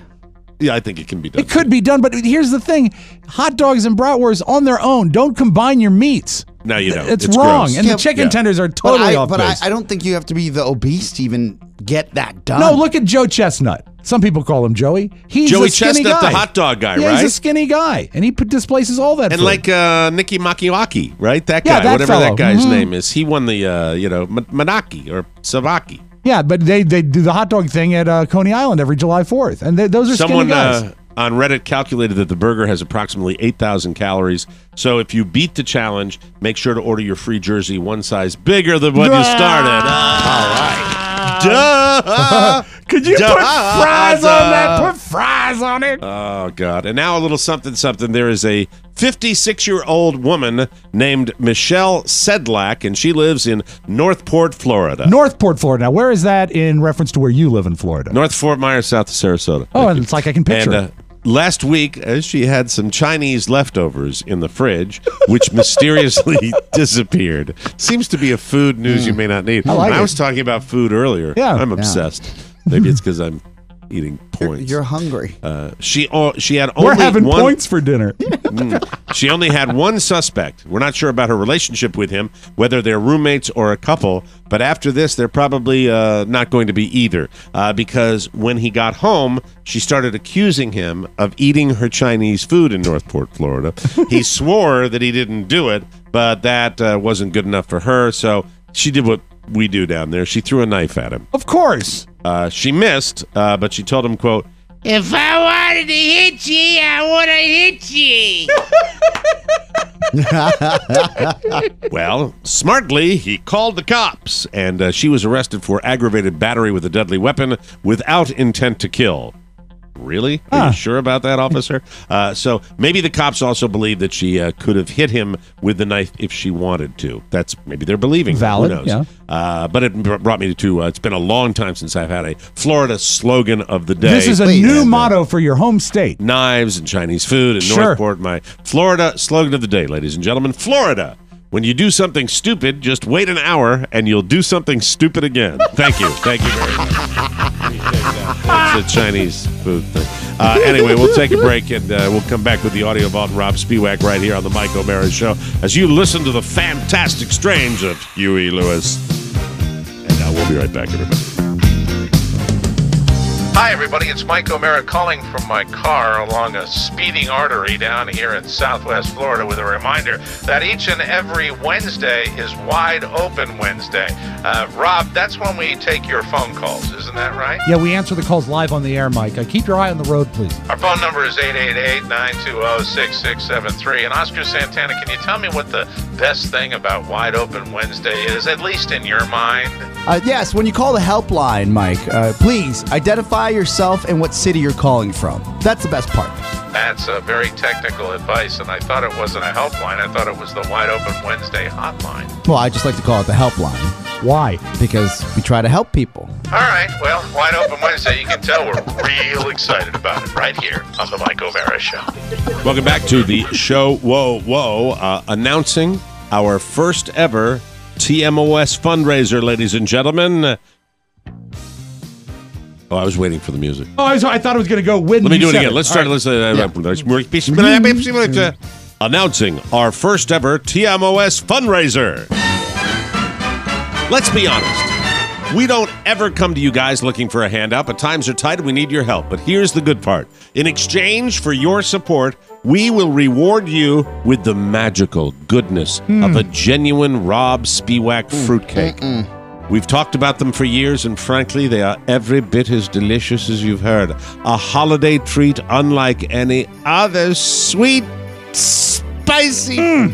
Yeah, I think it can be done. It could be done, but here's the thing. Hot dogs and bratwursts on their own. Don't combine your meats. No, you don't. It's wrong. gross. And the chicken tenders are totally off But base. I don't think you have to be the obese to even get that done. No, look at Joe Chestnut. Some people call him Joey. He's Joey a skinny Chestnut, guy. the hot dog guy, yeah, right? He's a skinny guy, and he displaces all that And food. like Nicky Makiwaki, right? That Yeah, guy, that whatever fellow. that guy's name is. He won the, Manaki or Savaki. Yeah, but they do the hot dog thing at Coney Island every July 4th, and those are skinny guys. On Reddit calculated that the burger has approximately 8,000 calories. So if you beat the challenge, make sure to order your free jersey one size bigger than when you started. All right. Duh! Could you put fries on that? Put fries on it. Oh, God. And now a little something. There is a 56-year-old woman named Michelle Sedlak, and she lives in Northport, Florida. Northport, Florida. Now, where is that in reference to where you live in Florida? North Fort Myers, south of Sarasota. Oh, and it's like I can picture it. Last week, she had some Chinese leftovers in the fridge, which mysteriously disappeared. Seems to be a food news you may not need. I was talking about food earlier. Yeah. I'm obsessed. Maybe it's because I'm eating points. You're hungry. She had only We're having points for dinner. She only had one suspect. We're not sure about her relationship with him, whether they're roommates or a couple. But after this, they're probably not going to be either. Because when he got home, she started accusing him of eating her Chinese food in Northport, Florida. He swore that he didn't do it, but that wasn't good enough for her. So she did what we do down there. She threw a knife at him. Of course. She missed, but she told him, quote, "If I wanted to hit you, I would have hit you." Well, smartly, he called the cops, and she was arrested for aggravated battery with a deadly weapon without intent to kill. Really? Are you sure about that, officer? So maybe the cops also believe that she could have hit him with the knife if she wanted to. That's maybe they're believing. Valid. Who knows? Yeah. But it brought me to it's been a long time since I've had a Florida slogan of the day. This is a new motto for your home state. Knives and Chinese food and Northport. My Florida slogan of the day, ladies and gentlemen. Florida. When you do something stupid, just wait an hour and you'll do something stupid again. Thank you. Thank you very much. That's a Chinese food thing. Anyway, we'll take a break and we'll come back with the audio vault and Rob Spiewak right here on the Mike O'Mara Show as you listen to the fantastic strains of Huey Lewis. And now we'll be right back, everybody. Hi, everybody. It's Mike O'Mara calling from my car along a speeding artery down here in Southwest Florida with a reminder that each and every Wednesday is Wide Open Wednesday. Rob, that's when we take your phone calls. Isn't that right? Yeah, we answer the calls live on the air, Mike. Keep your eye on the road, please. Our phone number is 888-920-6673. And Oscar Santana, can you tell me what the best thing about Wide Open Wednesday is, at least in your mind? Yes, when you call the helpline, Mike, please identify yourself and what city you're calling from. That's the best part. That's very technical advice, and I thought it wasn't a helpline. I thought it was the Wide Open Wednesday hotline. Well, I just like to call it the helpline. Why? Because we try to help people. All right, well, Wide Open Wednesday, you can tell we're real excited about it right here on the Mike O'Mara Show. Welcome back to the show. Whoa. Announcing our first ever TMOS fundraiser, ladies and gentlemen. Oh, I was waiting for the music. Oh, I thought it was going to go with. Let me do it again. Let's start. Announcing our first ever TMOS fundraiser. Let's be honest. We don't ever come to you guys looking for a handout, but times are tight and we need your help. But here's the good part. In exchange for your support, we will reward you with the magical goodness of a genuine Rob Spiewak fruitcake. We've talked about them for years, and frankly, they are every bit as delicious as you've heard. A holiday treat unlike any other. Sweet, spicy,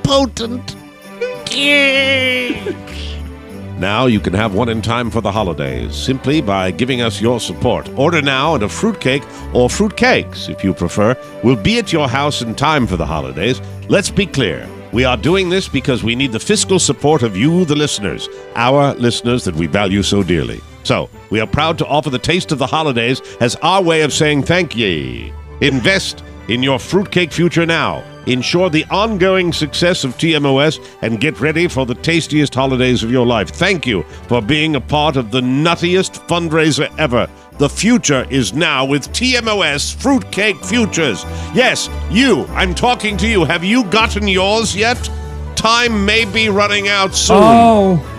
potent. Now you can have one in time for the holidays, simply by giving us your support. Order now, and a fruitcake, or fruitcakes, if you prefer, will be at your house in time for the holidays. Let's be clear. We are doing this because we need the fiscal support of you, the listeners, our listeners that we value so dearly. So, we are proud to offer the taste of the holidays as our way of saying thank ye. Invest in your fruitcake future now. Ensure the ongoing success of TMOS and get ready for the tastiest holidays of your life. Thank you for being a part of the nuttiest fundraiser ever. The future is now with TMOS Fruitcake Futures. Yes, you. I'm talking to you. Have you gotten yours yet? Time may be running out soon. Oh.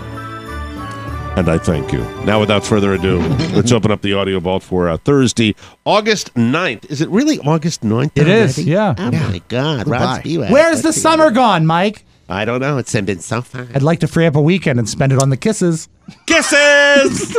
And I thank you. Now, without further ado, let's open up the audio vault for Thursday, August 9th. Is it really August 9th? It is, yeah. Oh, my God. Rob Spiewak. Where's the summer gone, Mike? I don't know. It's been so fun. I'd like to free up a weekend and spend it on the kisses. Kisses! Yes.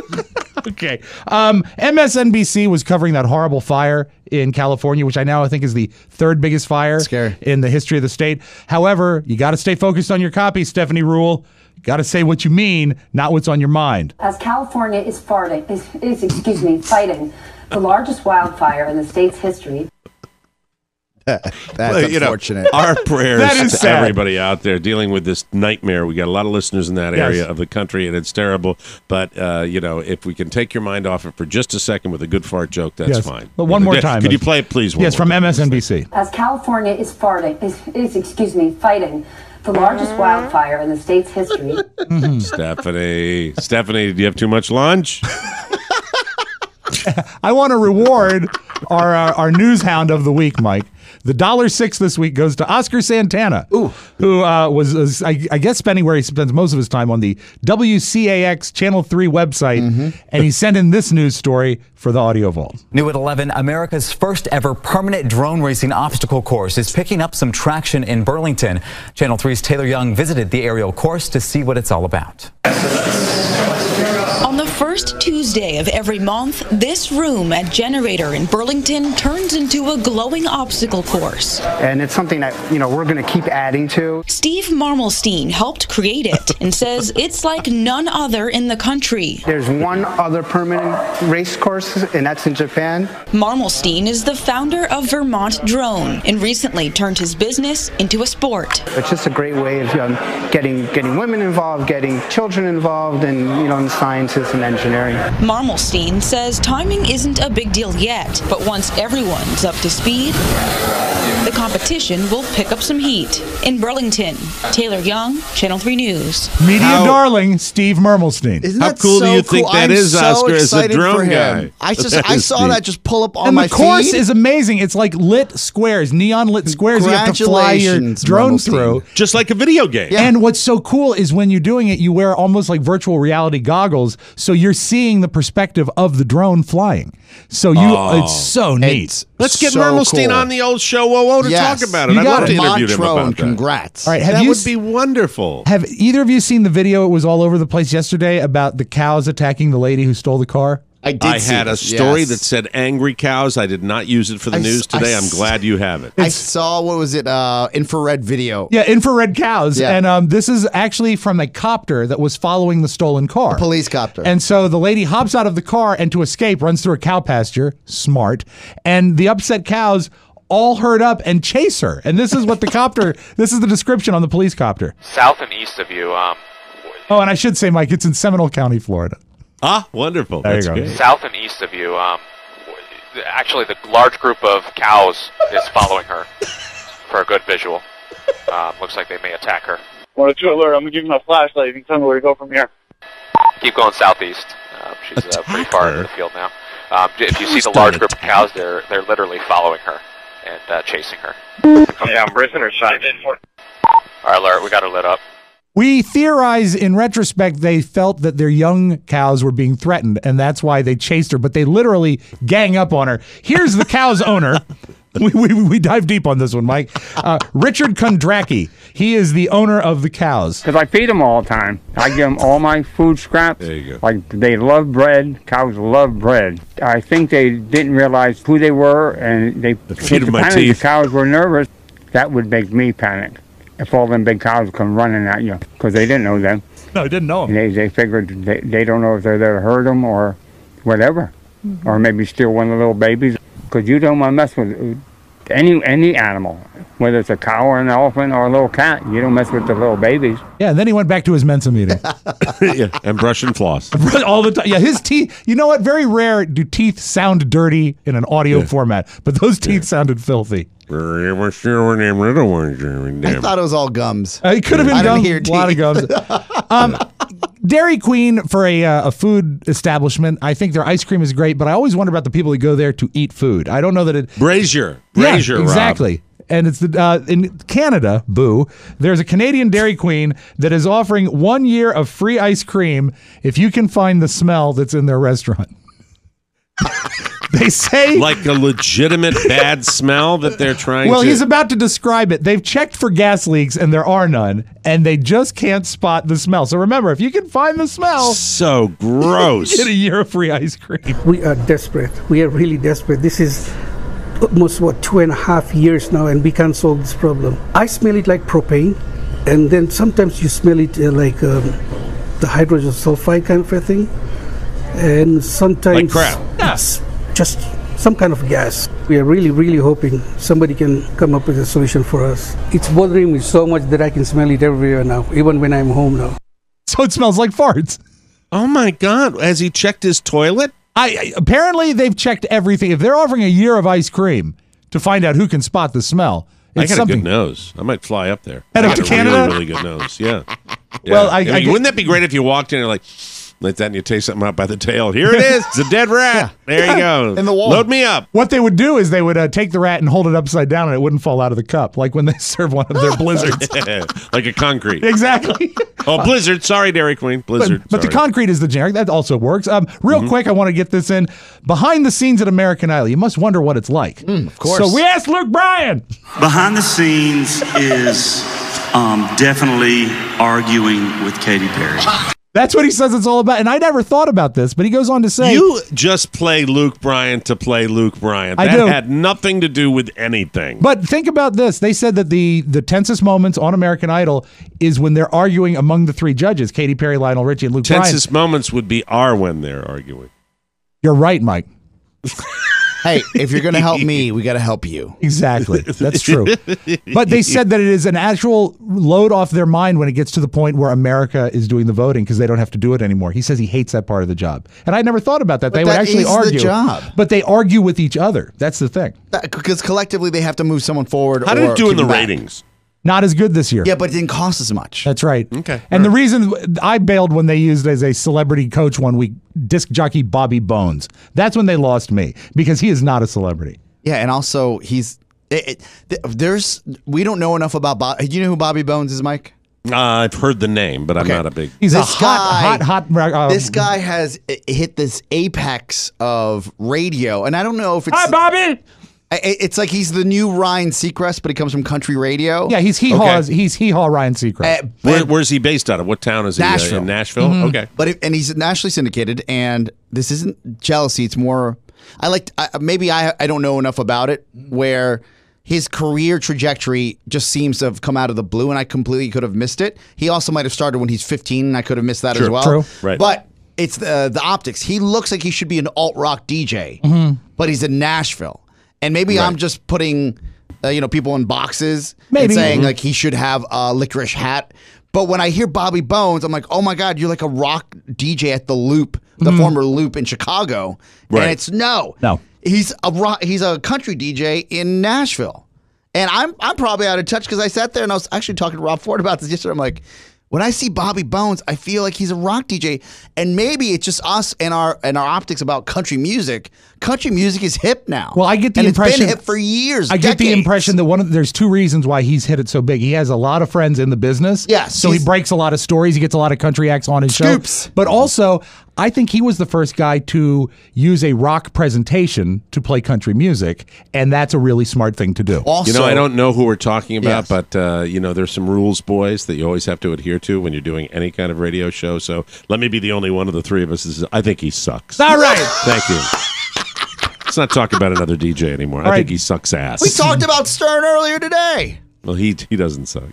Okay. MSNBC was covering that horrible fire in California, which I think is the third biggest fire in the history of the state. However, you got to stay focused on your copy, Stephanie Rule. You got to say what you mean, not what's on your mind. As California is fighting the largest wildfire in the state's history. That's unfortunate. Our prayers That is to sad. everybody out there dealing with this nightmare. We got a lot of listeners in that area of the country, and it's terrible. But if we can take your mind off it for just a second with a good fart joke, that's fine. But one more time. Could you play it, please? Yes, from MSNBC. As California is fighting the largest wildfire in the state's history. Stephanie, do you have too much lunch? I want to reward our news hound of the week, Mike. The $1.06 this week goes to Oscar Santana, who was, I guess, spending where he spends most of his time on the WCAX Channel 3 website, and he sent in this news story for the Audio Vault. New at 11, America's first ever permanent drone racing obstacle course is picking up some traction in Burlington. Channel 3's Taylor Young visited the aerial course to see what it's all about. On the first Tuesday of every month, this room at Generator in Burlington turns into a glowing obstacle course. And it's something that, we're going to keep adding to. Steve Marmelstein helped create it and says it's like none other in the country. There's one other permanent race course, and that's in Japan. Marmelstein is the founder of Vermont Drone and recently turned his business into a sport. It's just a great way of getting women involved, getting children involved, and, in sciences and engineering. Marmelstein says timing isn't a big deal yet, but once everyone's up to speed, the competition will pick up some heat. In Burlington, Taylor Young, Channel 3 News. Media darling, Steve Mermelstein. Isn't How that cool do so you think cool? that I'm is, so Oscar, as a excited drone for him. guy? I saw that just pull up on and my the course feed. is amazing. It's like lit squares, neon lit squares you have to fly your Congratulations, drone Mermelstein. through. Just like a video game. And what's so cool is when you're doing it, you wear almost like virtual reality goggles, so you're seeing the perspective of the drone flying. So it's so neat. Let's get so Mermelstein cool. on the old show to talk about it. You I'd got love to it. interview him Montrone, about that. congrats. All right, That would be wonderful. Have either of you seen the video? It was all over the place yesterday about the cows attacking the lady who stole the car. I had a story that said angry cows. I did not use it for the news today. I'm glad you have it. I saw, infrared video. Yeah, infrared cows. Yeah. And this is actually from a copter that was following the stolen car. A police copter. And so the lady hops out of the car and to escape runs through a cow pasture. Smart. And the upset cows all herd up and chase her. And this is what this is the description on the police copter. South and east of you. Oh, and I should say, Mike, it's in Seminole County, Florida. Ah, wonderful. There you That's go. good. South and east of you. Actually, the large group of cows is following her for a good visual. Looks like they may attack her. 102 alert. I'm gonna give you my flashlight. You can tell me where to go from here. Keep going southeast. She's pretty far into the field now. If you see the large group of cows, they're literally following her and chasing her. Yeah, I'm bracing her shot. All right, alert. We got her lit up. We theorize in retrospect they felt that their young cows were being threatened, and that's why they chased her, but they literally gang up on her. Here's the cow's owner. We dive deep on this one, Mike. Richard Kondracki. He is the owner of the cows. Because I feed them all the time. I give them all my food scraps. There you go. Like, they love bread. Cows love bread. I think they didn't realize who they were, and they feed 'em my panic. teeth. The cows were nervous. That would make me panic. If all them big cows come running at you, because they didn't know them. No, they didn't know them. They figured they don't know if they're there to hurt them or whatever. Or maybe steal one of the little babies. Because you don't want to mess with any animal, whether it's a cow or an elephant or a little cat. You don't mess with the little babies. Yeah, and then he went back to his Mensa meeting. Yeah, and brush and floss. All the time. Yeah, his teeth. You know what? Very rare do teeth sound dirty in an audio format, but those teeth sounded filthy. I thought it was all gums. It could have been I didn't gums, hear a lot of gums. Dairy Queen, for a food establishment, I think their ice cream is great, but I always wonder about the people who go there to eat food. I don't know that it... Brazier, Yeah, Rob. exactly. And it's in Canada, boo, there's a Canadian Dairy Queen that is offering 1 year of free ice cream if you can find the smell that's in their restaurant. They say like a legitimate bad smell that they're trying well, to... he's about to describe it. They've checked for gas leaks, and there are none, and they just can't spot the smell. So remember, if you can find the smell... So gross. You get a year of free ice cream. We are desperate. We are really desperate. This is almost, 2.5 years now, and we can't solve this problem. I smell it like propane, and then sometimes you smell it like the hydrogen sulfide kind of a thing, and sometimes... Like crap. Yes. Just some kind of gas. We are really, really hoping somebody can come up with a solution for us. It's bothering me so much that I can smell it everywhere now, even when I'm home now. So it smells like farts. Oh my God. Has he checked his toilet? Apparently they've checked everything. If they're offering a year of ice cream to find out who can spot the smell, I got a good nose. I might fly up there. Head up to Canada? Really, really good nose. Yeah. Well, wouldn't that be great if you walked in and like that and you take something out by the tail? Here it is. It's a dead rat. There you go. In the wall. Load me up. What they would do is they would take the rat and hold it upside down and it wouldn't fall out of the cup, like when they serve one of their blizzards. Like a concrete. Exactly. Oh, blizzard. Sorry, Dairy Queen. Blizzard. But the concrete is the generic. That also works. Real quick, I want to get this in. Behind the scenes at American Idol, you must wonder what it's like. Of course. So we asked Luke Bryan. Behind the scenes is definitely arguing with Katy Perry. That's what he says it's all about. And I never thought about this, but he goes on to say... You just play Luke Bryan to play Luke Bryan. That had nothing to do with anything. But think about this. They said that the tensest moments on American Idol is when they're arguing among the three judges, Katy Perry, Lionel Richie, and Luke Bryan. Tensest moments would be when they're arguing. You're right, Mike. Hey, if you're going to help me, we got to help you. Exactly. That's true. But they said that it is an actual load off their mind when it gets to the point where America is doing the voting because they don't have to do it anymore. He says he hates that part of the job. And I never thought about that. They would actually argue. The job. But they argue with each other. That's the thing. Because collectively they have to move someone forward. How did it do in the ratings? Not as good this year. Yeah, but it didn't cost as much. That's right. Okay. And the reason I bailed when they used as a celebrity coach one week, disc jockey Bobby Bones. That's when they lost me because he is not a celebrity. Yeah, and also we don't know enough about Bobby. Do you know who Bobby Bones is, Mike? I've heard the name, but I'm not a big... He's a hot... this guy has hit this apex of radio, and I don't know if it's... Hi, Bobby! It's like he's the new Ryan Seacrest, but he comes from country radio. Yeah, he's hee-haw Ryan Seacrest. Where's he based out of? What town is he? Nashville. In Nashville? Mm-hmm. Okay. And he's nationally syndicated, and this isn't jealousy. It's more... I don't know enough about it, where his career trajectory just seems to have come out of the blue, and I completely could have missed it. He also might have started when he's 15, and I could have missed that as well. True. Right. But it's the optics. He looks like he should be an alt-rock DJ, but he's in Nashville. And maybe I'm just putting, people in boxes and saying like he should have a licorice hat. But when I hear Bobby Bones, I'm like, oh my God, you're like a rock DJ at the Loop, the former Loop in Chicago. Right. And it's no. He's a country DJ in Nashville. And I'm probably out of touch because I sat there and I was actually talking to Rob Ford about this yesterday. I'm like, when I see Bobby Bones, I feel like he's a rock DJ, and maybe it's just us and our optics about country music. Country music is hip now. Well, I get the impression it's been hip for years. I get the impression that there's two reasons why he's hit it so big. He has a lot of friends in the business, so he breaks a lot of stories. He gets a lot of country acts on his show. But also, I think he was the first guy to use a rock presentation to play country music, and that's a really smart thing to do. Also, I don't know who we're talking about, but there's some rules, boys, that you always have to adhere to when you're doing any kind of radio show. So let me be the only one of the three of us. I think he sucks. All right. Thank you. Let's not talk about another DJ anymore. I think he sucks ass. We talked about Stern earlier today. Well, he doesn't suck.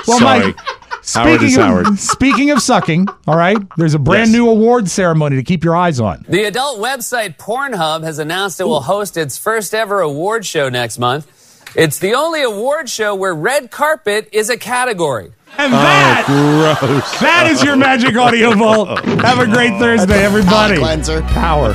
Well, sorry. Mike, speaking of sucking, all right, there's a brand new award ceremony to keep your eyes on. The adult website Pornhub has announced it will host its first ever award show next month. It's the only award show where red carpet is a category. And that is your Magic Audio Vault. Have a great Thursday, everybody. Cleanser. Power.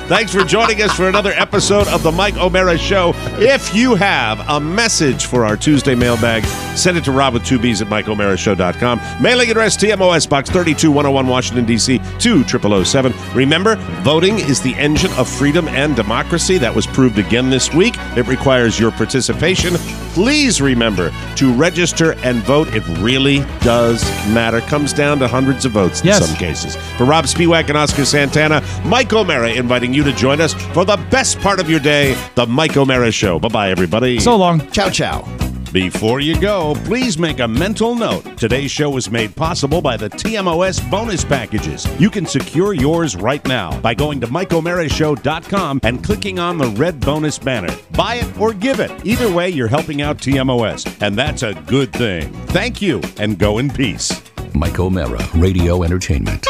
Thanks for joining us for another episode of the Mike O'Mara Show. If you have a message for our Tuesday mailbag, send it to Rob with 2Bs at MikeO'MaraShow.com. Mailing address TMOS Box 32101, Washington, D.C. 20007. Remember, voting is the engine of freedom and democracy. That was proved again this week. It requires your participation. Please remember to register and vote. It really does matter. Comes down to hundreds of votes in some cases. For Rob Spiewak and Oscar Santana, Mike O'Mara inviting you to join us for the best part of your day, The Mike O'Mara Show. Bye-bye, everybody. So long. Ciao, ciao. Before you go, please make a mental note. Today's show was made possible by the TMOS bonus packages. You can secure yours right now by going to MikeO'MaraShow.com and clicking on the red bonus banner. Buy it or give it. Either way, you're helping out TMOS, and that's a good thing. Thank you, and go in peace. Mike O'Mara, Radio Entertainment.